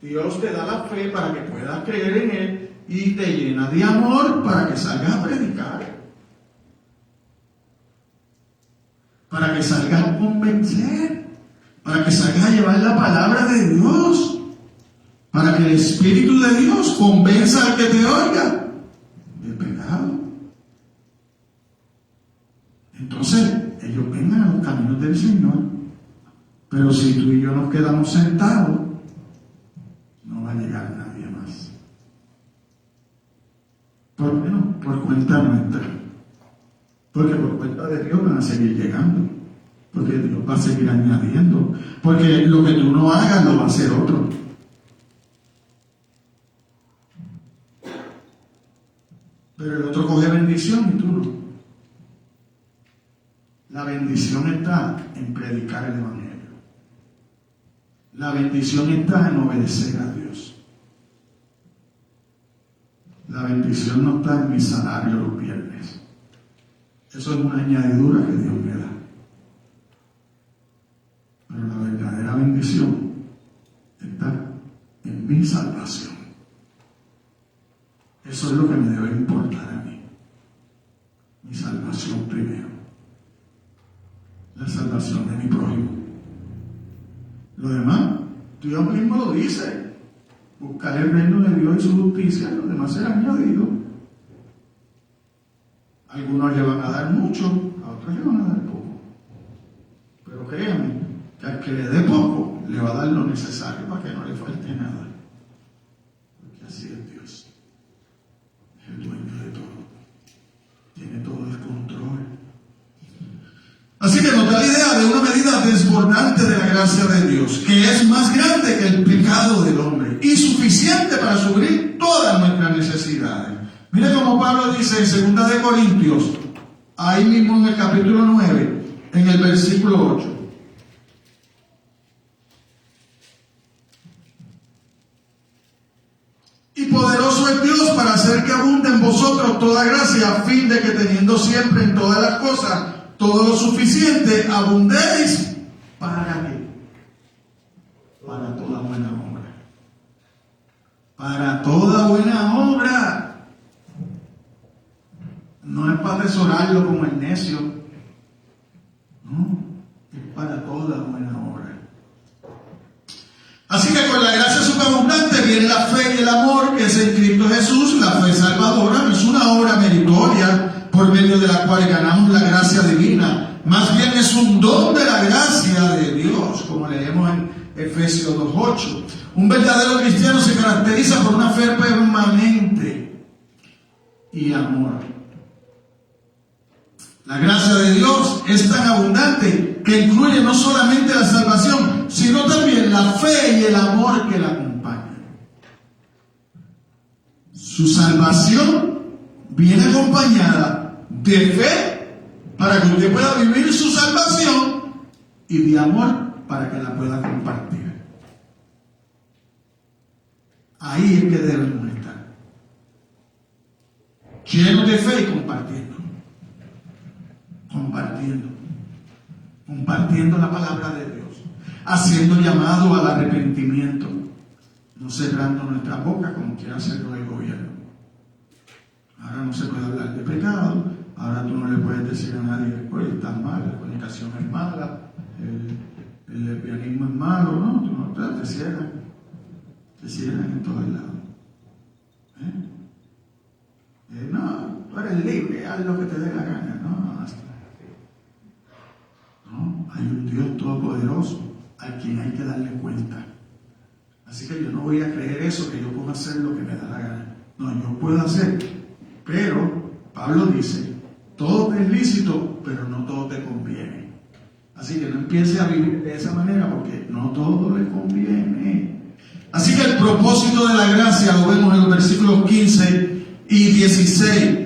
Dios te da la fe para que puedas creer en Él y te llena de amor para que salgas a predicar. para que salgas a convencer, para que salgas a llevar la palabra de Dios, para que el Espíritu de Dios convenza al que te oiga del pecado. Entonces, ellos vengan a los caminos del Señor. Pero si tú y yo nos quedamos sentados, no va a llegar nadie más. Por lo menos por cuenta nuestra. Porque por cuenta de Dios van a seguir llegando. Porque Dios va a seguir añadiendo. Porque lo que tú no hagas lo va a hacer otro. Pero el otro coge bendición y tú no. La bendición está en predicar el Evangelio. La bendición está en obedecer a Dios. La bendición no está en mi salario los viernes. Eso es una añadidura que Dios me da. Pero la verdadera bendición está en mi salvación. Eso es lo que me debe importar a mí. Mi salvación primero. La salvación de mi prójimo. Lo demás, Dios mismo lo dice. Buscar el reino de Dios y su justicia, lo demás será añadido. Algunos le van a dar mucho, a otros le van a dar poco. Pero créanme, que al que le dé poco, le va a dar lo necesario para que no le falte nada. Porque así es Dios. Es el dueño de todo. Tiene todo el control. Así que nos da la idea de una medida desbordante de la gracia de Dios, que es más grande que el pecado del hombre y suficiente para suplir todas nuestras necesidades. Mire como Pablo dice en 2 de Corintios, ahí mismo en el capítulo 9, en el versículo 8. Y poderoso es Dios para hacer que abunde en vosotros toda gracia, a fin de que teniendo siempre en todas las cosas todo lo suficiente, abundéis para qué? Para toda buena obra. Para toda buena obra. No es para atesorarlo como el necio. No, es para toda buena obra. Así que con la gracia superabundante viene la fe y el amor que es en Cristo Jesús. La fe salvadora no es una obra meritoria por medio de la cual ganamos la gracia divina. Más bien es un don de la gracia de Dios, como leemos en Efesios 2:8. Un verdadero cristiano se caracteriza por una fe permanente y amor. La gracia de Dios es tan abundante que incluye no solamente la salvación, sino también la fe y el amor que la acompañan. Su salvación viene acompañada de fe para que usted pueda vivir su salvación y de amor para que la pueda compartir. Ahí es que debemos estar, llenos de fe y compartiendo la palabra de Dios, haciendo llamado al arrepentimiento, no cerrando nuestra boca como quiere hacerlo el gobierno. Ahora no se puede hablar de pecado, ahora tú no le puedes decir a nadie, oye, estás mal, la comunicación es mala, el lesbianismo es malo, no, tú no, te cierran en todos lados. No, tú eres libre, haz lo que te dé la gana, no, hay un Dios todopoderoso al quien hay que darle cuenta. Así que yo no voy a creer eso, que yo puedo hacer lo que me da la gana. No, yo puedo hacer, pero Pablo dice, todo te es lícito, pero no todo te conviene. Así que no empiece a vivir de esa manera, porque no todo le conviene. Así que el propósito de la gracia lo vemos en los versículos 15 y 16.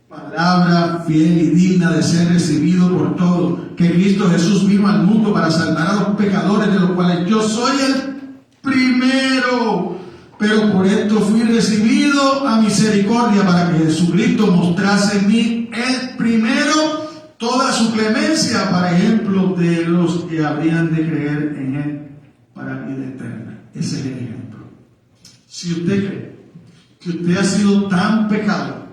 Palabra fiel y digna de ser recibido por todos, que Cristo Jesús vino al mundo para salvar a los pecadores, de los cuales yo soy el primero. Pero por esto fui recibido a misericordia, para que Jesucristo mostrase en mí el primero toda su clemencia, para ejemplo de los que habrían de creer en él para vida eterna. Ese es el ejemplo. Si usted cree que usted ha sido tan pecador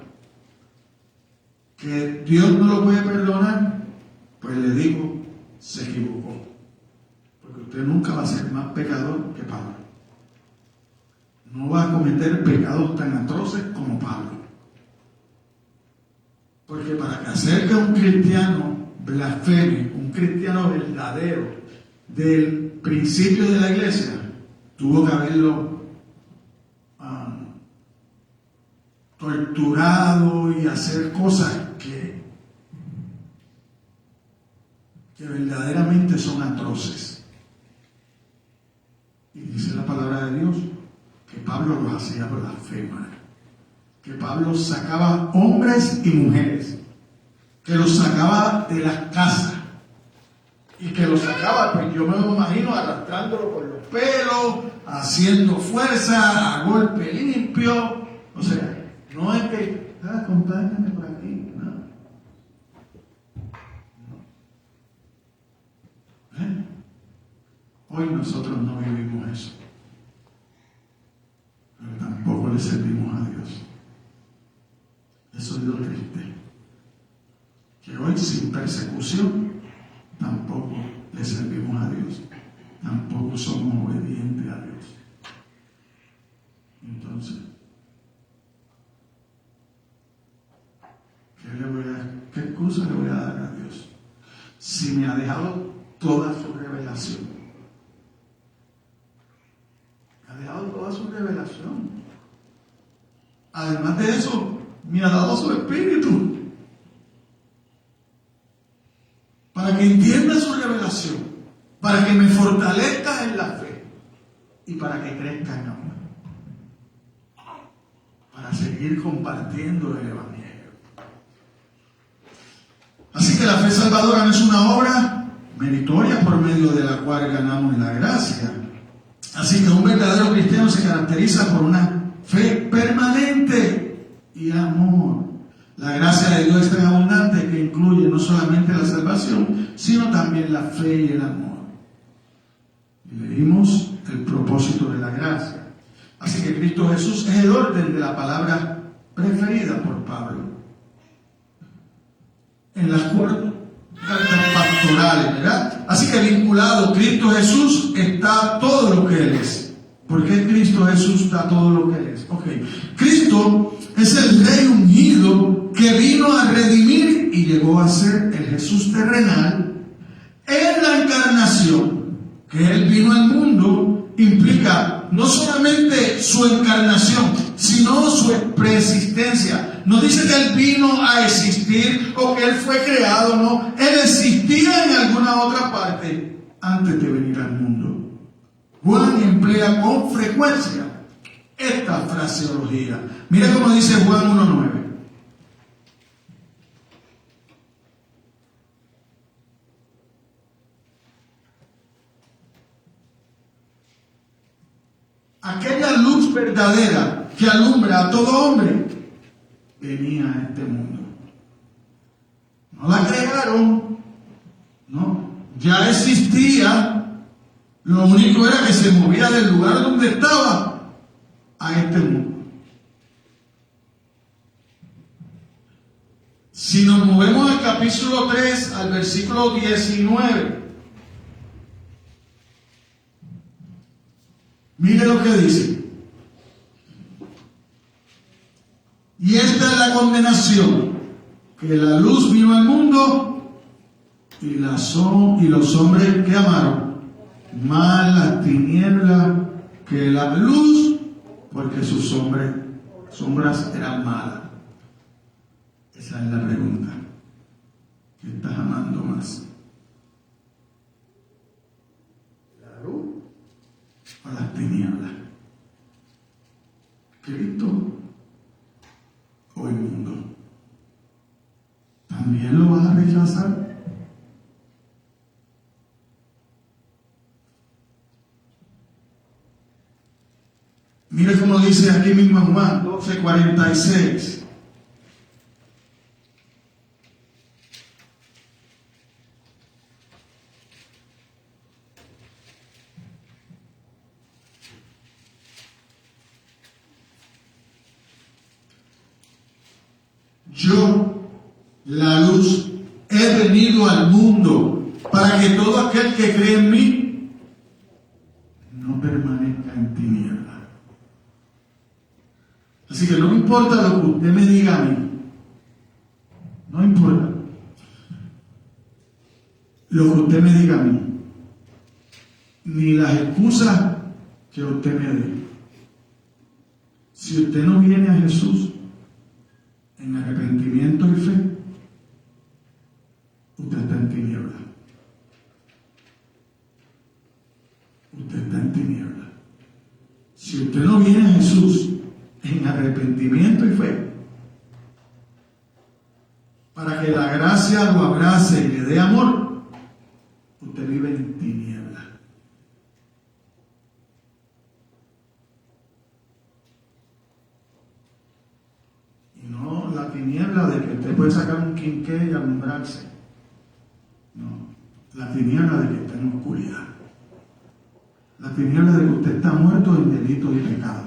que Dios no lo puede perdonar, Pues le digo, se equivocó. Porque usted nunca va a ser más pecador que Pablo. No va a cometer pecados tan atroces como Pablo. Porque para que acerque a un cristiano blasfeme, un cristiano verdadero del principio de la iglesia, tuvo que haberlo torturado y hacer cosas que verdaderamente son atroces. Y dice la palabra de Dios que Pablo los hacía blasfemar, que Pablo sacaba hombres y mujeres, que los sacaba de las casas y que los sacaba, pues yo me lo imagino arrastrándolo por los pelos, haciendo fuerza, a golpe limpio. O sea, no es que, acompáñame por aquí, no. Hoy nosotros no vivimos eso, pero tampoco le servimos a Dios. Eso es lo triste, que hoy sin persecución tampoco le servimos a Dios, tampoco somos obedientes a Dios. Entonces, ¿qué excusa le voy a dar a Dios? Si me ha dejado toda su revelación. Me ha dejado toda su revelación. Además de eso, me ha dado su espíritu para que entienda su revelación, para que me fortalezca en la fe y para que crezca en amor, para seguir compartiendo el Evangelio. Así que la fe salvadora no es una obra meritoria por medio de la cual ganamos la gracia. Así que un verdadero cristiano se caracteriza por una fe permanente y amor. La gracia de Dios es tan abundante que incluye no solamente la salvación, sino también la fe y el amor. Y leímos el propósito de la gracia. Así que Cristo Jesús es el orden de la palabra preferida por Pablo en las cuatro cartas pastorales, ¿verdad? Así que vinculado Cristo Jesús está todo lo que Él es. ¿Por qué Cristo Jesús está todo lo que Él es? Ok, Cristo es el Rey ungido que vino a redimir y llegó a ser el Jesús terrenal en la encarnación. Que Él vino al mundo implica no solamente su encarnación, sino su preexistencia. No dice que Él vino a existir o que Él fue creado, no. Él existía en alguna otra parte antes de venir al mundo. Juan emplea con frecuencia esta fraseología. Mira cómo dice Juan 1:9. Aquella luz verdadera que alumbra a todo hombre venía a este mundo. No la crearon, no, ya existía. Lo único era que se movía del lugar donde estaba a este mundo. Si nos movemos al capítulo 3, al versículo 19, mire lo que dice. Y esta es la condenación, que la luz vino al mundo y los hombres que amaron más las tinieblas que la luz, porque sus sombras eran malas. Esa es la pregunta. ¿Qué estás amando más? ¿La luz o las tinieblas? ¿Cristo o el mundo? ¿También lo vas a rechazar? Mire cómo dice aquí mismo en Juan 12:46. Yo, la luz, he venido al mundo que todo aquel que cree en mí no permanezca en tiniebla. Así que no importa lo que usted me diga a mí, no importa lo que usted me diga a mí, ni las excusas que usted me dé. Si usted no viene a Jesús en arrepentimiento y fe, usted está en tiniebla. Usted está en tiniebla. Si usted no viene a Jesús en arrepentimiento y fe, para que la gracia lo abrace y le dé amor, usted vive en tiniebla. Y no la tiniebla de que usted puede sacar un quinqué y alumbrarse. No, la tiniebla de que está en oscuridad. La tiniebla de que usted está muerto en delito y pecado.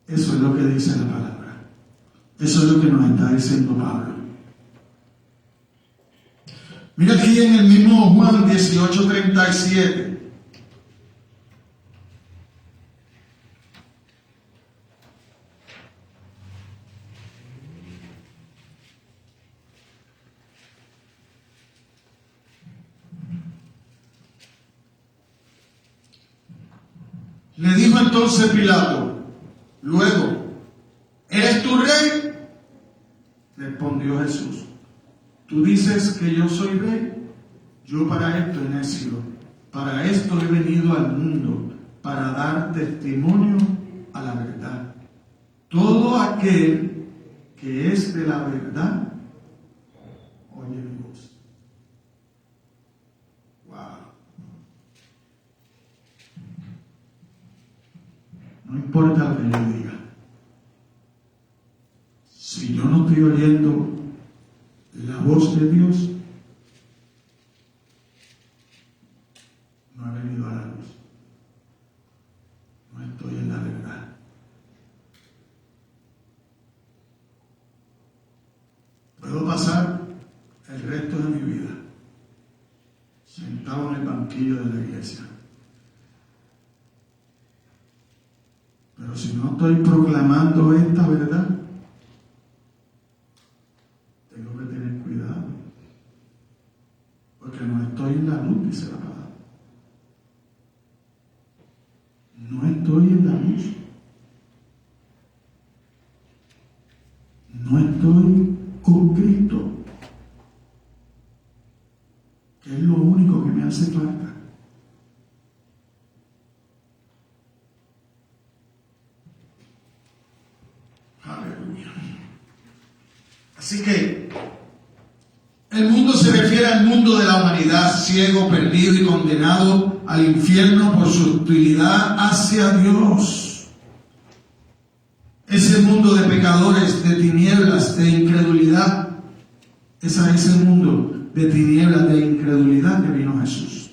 Eso es lo que dice la palabra. Eso es lo que nos está diciendo Pablo. Mira aquí en el mismo Juan 18:37. Le dijo entonces Pilato, luego, ¿eres tú rey? Respondió Jesús, tú dices que yo soy rey. Yo para esto he nacido, para esto he venido al mundo, para dar testimonio a la verdad. Todo aquel que es de la verdad, oye mi voz. Wow. No importa lo que yo diga. Si yo no estoy oyendo la voz de Dios, no he venido a la luz. No estoy en la verdad. Puedo pasar el resto de mi vida sentado en el banquillo de la iglesia. Pero si no estoy proclamando esta verdad, tengo que tener cuidado. Porque no estoy en la luz, dice la palabra. No estoy en la luz. No estoy con Cristo. Que es lo único que me hace falta. Aleluya. Así que el mundo se refiere al mundo de la humanidad, ciego, perdido y condenado al infierno por su hostilidad hacia Dios. Ese mundo de pecadores, de tinieblas, de incredulidad, es a ese mundo de tinieblas, de incredulidad que vino Jesús.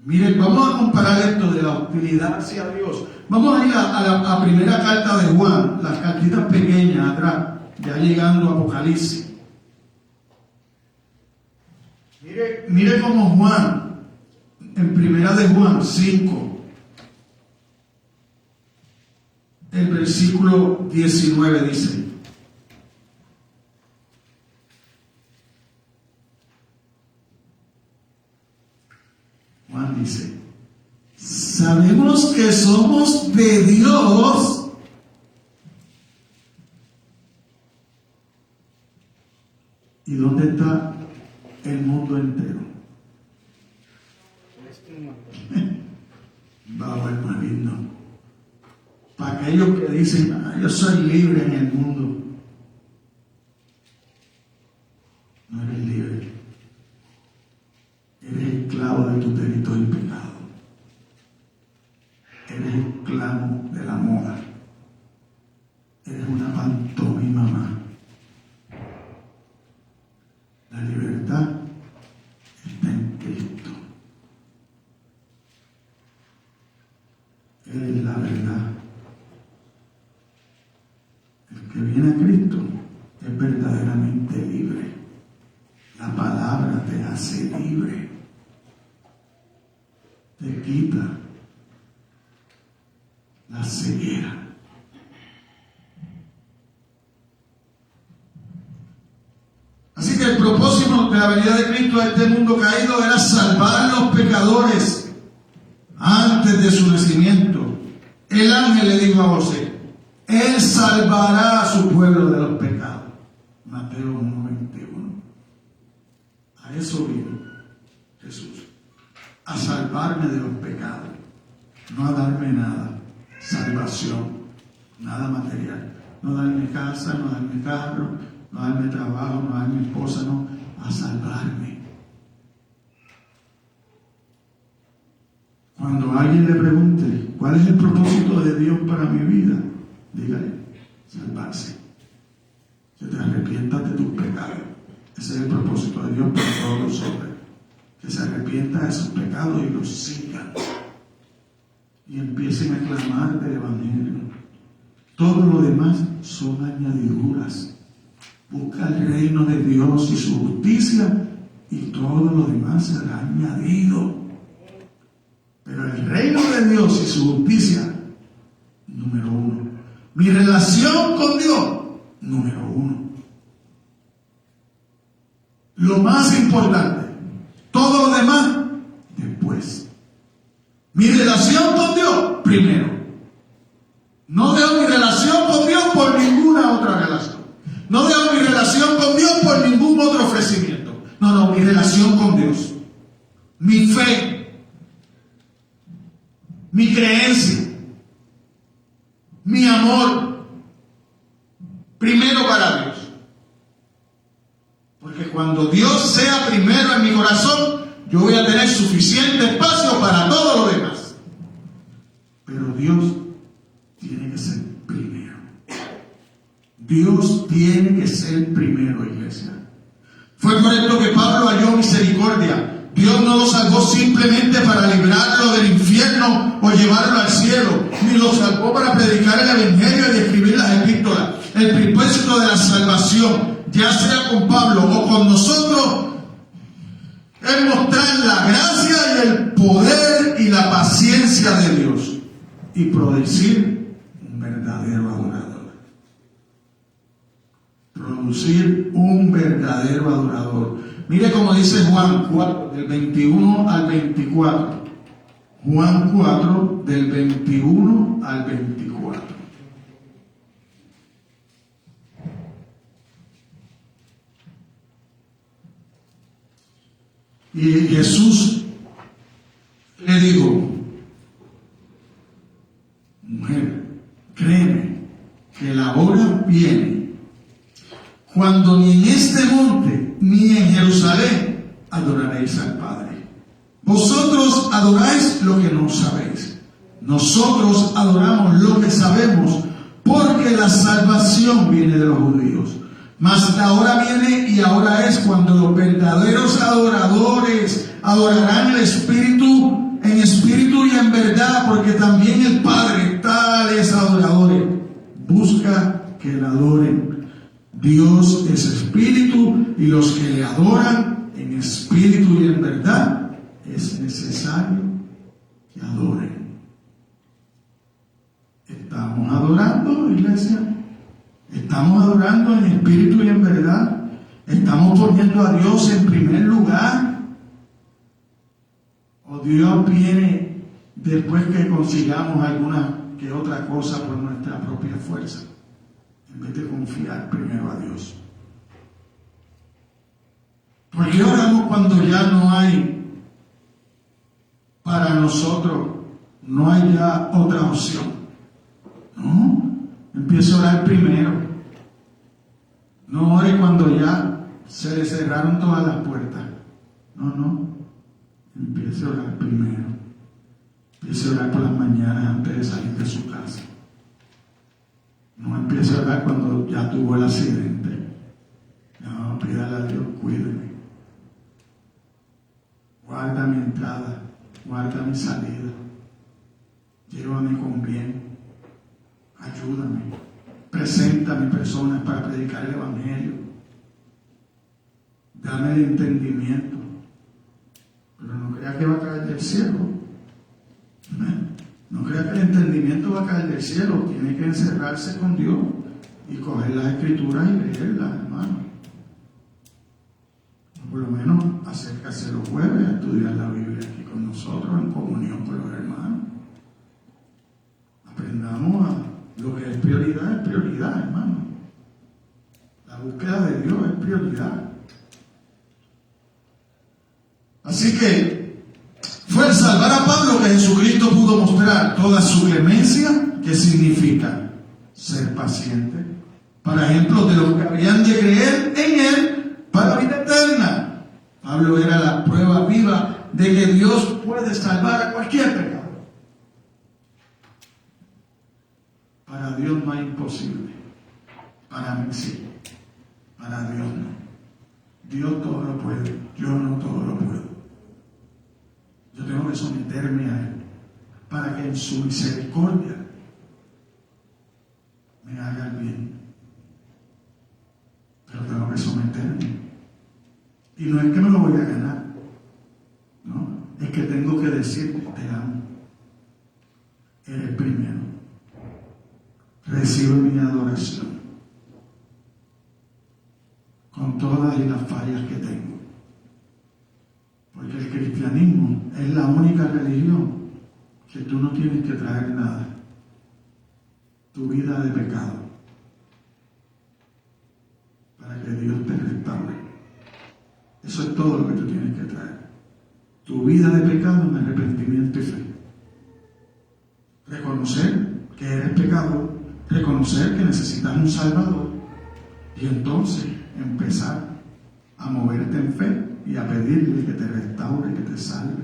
Miren, vamos a comparar esto de la hostilidad hacia Dios. Vamos a ir a la primera carta de Juan, las cartitas pequeñas atrás, ya llegando a Apocalipsis. Mire cómo Juan, en primera de Juan 5, el versículo 19 dice: Juan dice, sabemos que somos de Dios y ¿dónde está el mundo entero? Bajo el maligno. Para aquellos que dicen, yo soy libre en el mundo. No eres libre. Eres esclavo de tu delito y pecado. Eres esclavo de la moda. Eres una pantomima más. La libertad está en Cristo. Él es la verdad. El que viene a Cristo es verdaderamente libre. La palabra te hace libre. Te quita la ceguera. Así que el propósito de la venida de Cristo a este mundo caído era salvar a los pecadores antes de su nacimiento. El ángel le dijo a José: Él salvará a su pueblo de los pecados. Mateo 1:21. A eso vino Jesús, a salvarme de los pecados, no a darme nada, salvación, nada material, no darme casa, no darme carro, no darme trabajo, no darme esposa, no, a salvarme. Cuando alguien le pregunte cuál es el propósito de Dios para mi vida, dígale: salvarse. Que te arrepientas de tus pecados. Ese es el propósito de Dios para todos los hombres. Que se arrepientan de sus pecados y los sigan. Y empiecen a clamar del Evangelio. Todo lo demás son añadiduras. Busca el reino de Dios y su justicia, y todo lo demás será añadido. Pero el reino de Dios y su justicia, número uno. Mi relación con Dios, número uno. Lo más importante. Todo lo demás, después. Mi relación con Dios, primero. No dejo mi relación con Dios por ninguna otra relación. No dejo mi relación con Dios por ningún otro ofrecimiento. No, mi relación con Dios. Mi fe. Mi creencia. Mi amor. Primero para Dios. Porque cuando Dios sea primero en mi corazón, yo voy a tener suficiente espacio para todo lo demás. Pero Dios tiene que ser primero. Dios tiene que ser primero, iglesia. Fue por esto que Pablo halló misericordia. Dios no lo salvó simplemente para librarlo del infierno o llevarlo al cielo, ni lo salvó para predicar el evangelio y escribir las epístolas. El propósito de la salvación, ya sea con Pablo o con nosotros, es mostrar la gracia y el poder y la paciencia de Dios y producir un verdadero adorador. Producir un verdadero adorador. Mire cómo dice Juan 4, del 21 al 24. Juan 4, del 21 al 24. Y Jesús le dijo: mujer, créeme que la hora viene cuando ni en este monte ni en Jerusalén adoraréis al Padre. Vosotros adoráis lo que no sabéis. Nosotros adoramos lo que sabemos, porque la salvación viene de los judíos. Mas la hora viene y ahora es cuando los verdaderos adoradores adorarán el Espíritu, en espíritu y en verdad, porque también el Padre, tales adoradores, busca que le adoren. Dios es espíritu, y los que le adoran en espíritu y en verdad es necesario que adoren. ¿Estamos adorando, iglesia? ¿Estamos adorando en espíritu y en verdad? ¿Estamos poniendo a Dios en primer lugar? ¿O Dios viene después que consigamos alguna que otra cosa por nuestra propia fuerza, en vez de confiar primero a Dios? ¿Por qué oramos cuando ya no hay para nosotros, no hay ya otra opción? No, empieza a orar primero. No ore cuando ya se le cerraron todas las puertas. No, empiece a orar primero. Empiece a orar por las mañanas antes de salir de su casa. No empiece a orar cuando ya tuvo el accidente. No, pídale a Dios: cuídeme. Guarda mi entrada, guarda mi salida. Llévame con bien. Ayúdame. Preséntame personas para predicar el evangelio. Dame el entendimiento. crea que va a caer del cielo. No crea que el entendimiento va a caer del cielo. Tiene que encerrarse con Dios y coger las escrituras y leerlas, hermano. Por lo menos acércase los jueves a estudiar la Biblia aquí con nosotros, en comunión con los hermanos. Aprendamos a lo que es prioridad, hermano. La búsqueda de Dios es prioridad. Así que fue al salvar a Pablo que Jesucristo pudo mostrar toda su clemencia, que significa ser paciente, para ejemplo de los que habían de creer en Él para la vida eterna. Pablo era la prueba viva de que Dios puede salvar a cualquier pecador. Para Dios no hay imposible. Para mí sí. Para Dios no. Dios todo lo puede. Yo no todo lo puedo. Yo tengo que someterme a Él para que en su misericordia me haga el bien. Pero tengo que someterme. Y no es que me lo voy a ganar. No. Es que tengo que decir, te amo. Eres primero. Recibe mi adoración. Con todas y las fallas que tengo. Porque el cristianismo es la única religión que tú no tienes que traer nada. Tu vida de pecado. Para que Dios te restaure. Eso es todo lo que tú tienes que traer. Tu vida de pecado en arrepentimiento y fe. Reconocer que eres pecador. Reconocer que necesitas un Salvador. Y entonces empezar a moverte en fe y a pedirle que te restaure, que te salve,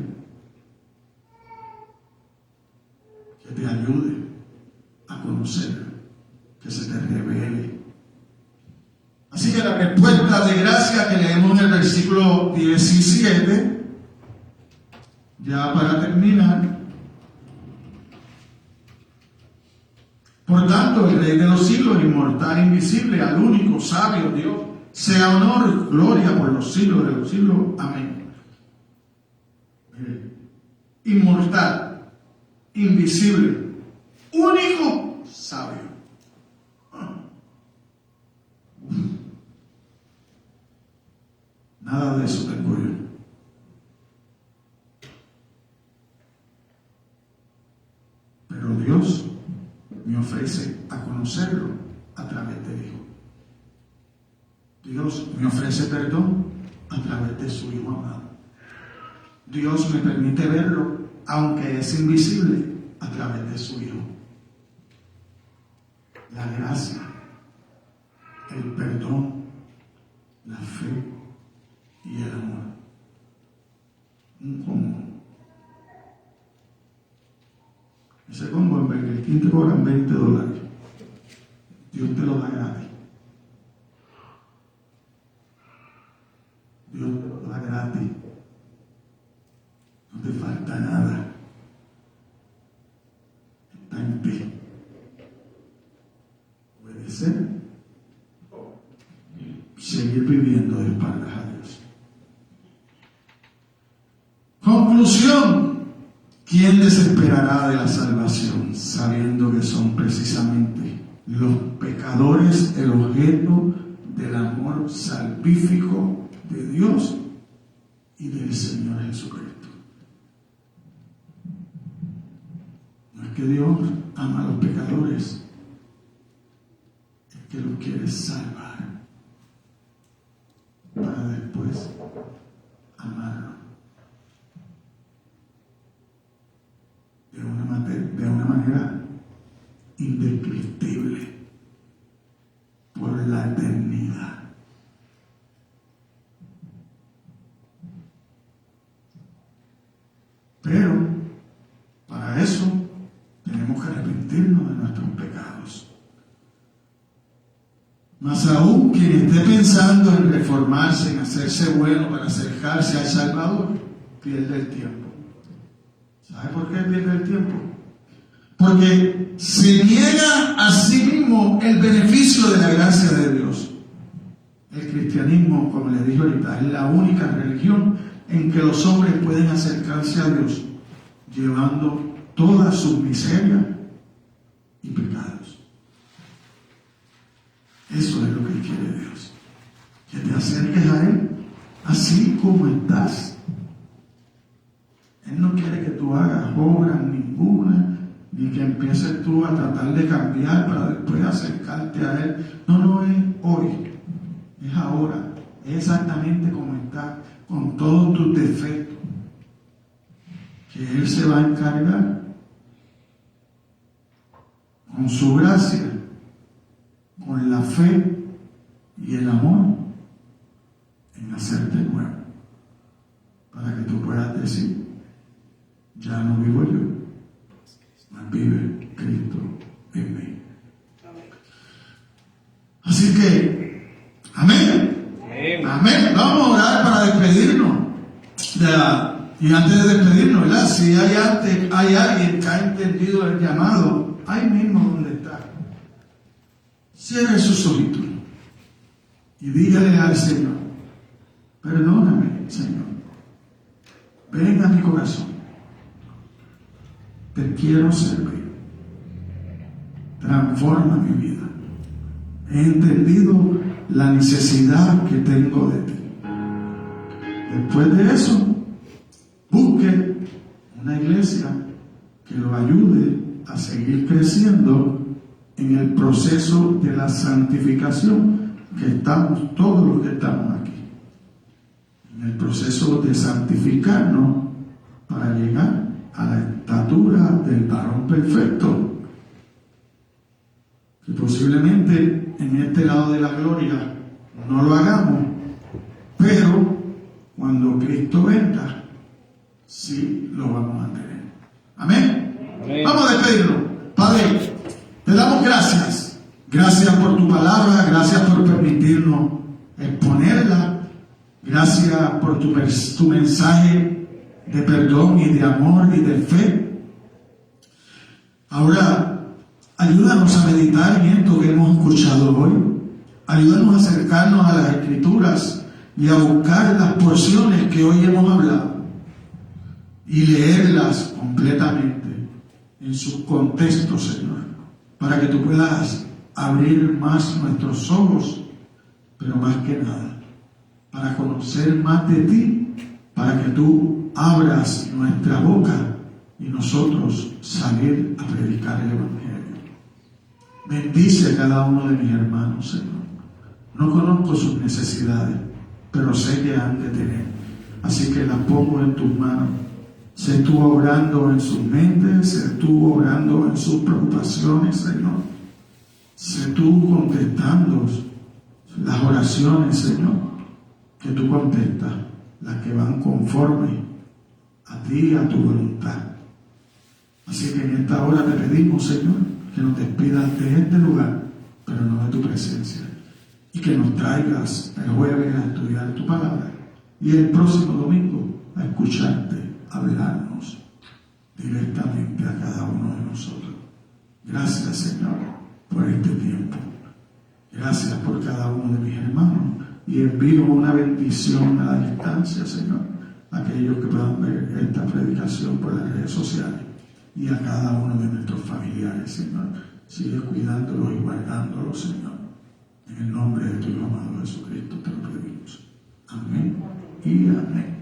que te ayude a conocer, que se te revele. Así que la respuesta de gracia que leemos en el versículo 17, ya para terminar. Por tanto, el Rey de los siglos, inmortal, invisible, al único, sabio Dios, sea honor y gloria por los siglos de los siglos. Amén. Inmortal, invisible, único, sabio. Nada de eso tengo yo. Pero Dios me ofrece a conocerlo a través del Hijo. Dios me ofrece perdón a través de su Hijo amado. Dios me permite verlo, aunque es invisible, a través de su Hijo. La gracia, el perdón, la fe y el amor. Un combo. Ese combo en Burger King te cobran $20. Dios te lo da gratis. Dios te lo da gratis. No te falta nada. Está en ti. Obedecer. Seguir viviendo de espaldas a Dios. Conclusión. ¿Quién desesperará de la salvación, sabiendo que son precisamente los pecadores el objeto del amor salvífico de Dios y del Señor Jesucristo? No es que Dios ama a los pecadores, es que los quiere salvar para después amarlos. De una manera indescriptible por la eternidad. Pero para eso tenemos que arrepentirnos de nuestros pecados. Más aún, quien esté pensando en reformarse, en hacerse bueno para acercarse al Salvador, pierde el tiempo. ¿Sabe por qué pierde el tiempo? Porque se niega a sí mismo el beneficio de la gracia de Dios. El cristianismo, como les dije ahorita, es la única religión en que los hombres pueden acercarse a Dios llevando todas sus miserias y pecados. Eso es lo que quiere Dios, que te acerques a Él así como estás. Él no quiere que tú hagas obras ninguna, ni que empieces tú a tratar de cambiar para después acercarte a Él. No es hoy, es ahora, es exactamente como estás, con todos tus defectos, que Él se va a encargar con su gracia, con la fe y el amor en hacerte nuevo, para que tú puedas decir: ya no vivo yo, mas vive Cristo en mí. Así que, amén. Amén. Vamos a orar para despedirnos. Y antes de despedirnos, ¿verdad? Si hay alguien que ha entendido el llamado, ahí mismo donde está, cierre sus ojitos y dígale al Señor: perdóname, Señor, ven a mi corazón, te quiero servir, transforma mi vida, he entendido la necesidad que tengo de ti. Después de eso, busque una iglesia que lo ayude a seguir creciendo en el proceso de la santificación que estamos, todos los que estamos aquí, en el proceso de santificarnos para llegar a la estatura del varón perfecto, que posiblemente en este lado de la gloria no lo hagamos, pero cuando Cristo venga, sí lo vamos a tener. Amén. Amén. Vamos a despedirlo. Padre, te damos gracias. Gracias por tu palabra, gracias por permitirnos exponerla. Gracias por tu mensaje de perdón y de amor y de fe. Ahora, ayúdanos a meditar en esto que hemos escuchado hoy. Ayúdanos a acercarnos a las Escrituras y a buscar las porciones que hoy hemos hablado y leerlas completamente en sus contextos, Señor, para que tú puedas abrir más nuestros ojos, pero más que nada, para conocer más de ti, para que tú abras nuestra boca y nosotros salir a predicar el Evangelio. Bendice a cada uno de mis hermanos, Señor. No conozco sus necesidades, pero sé que han de tener. Así que las pongo en tus manos. Sé tú obrando en sus mentes, sé tú obrando en sus preocupaciones, Señor. Sé tú contestando las oraciones, Señor, que tú contestas, las que van conforme a ti y a tu voluntad. Así que en esta hora te pedimos, Señor, que nos despidas de este lugar, pero no de tu presencia. Y que nos traigas el jueves a estudiar tu palabra y el próximo domingo a escucharte hablarnos directamente a cada uno de nosotros. Gracias, Señor, por este tiempo. Gracias por cada uno de mis hermanos y envío una bendición a la distancia, Señor, a aquellos que puedan ver esta predicación por las redes sociales y a cada uno de nuestros familiares, Señor. Sigue cuidándolos y guardándolos, Señor. En el nombre de tu Hijo amado Jesucristo te lo pedimos. Amén y amén.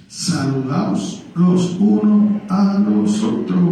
Saludaos los unos a los otros.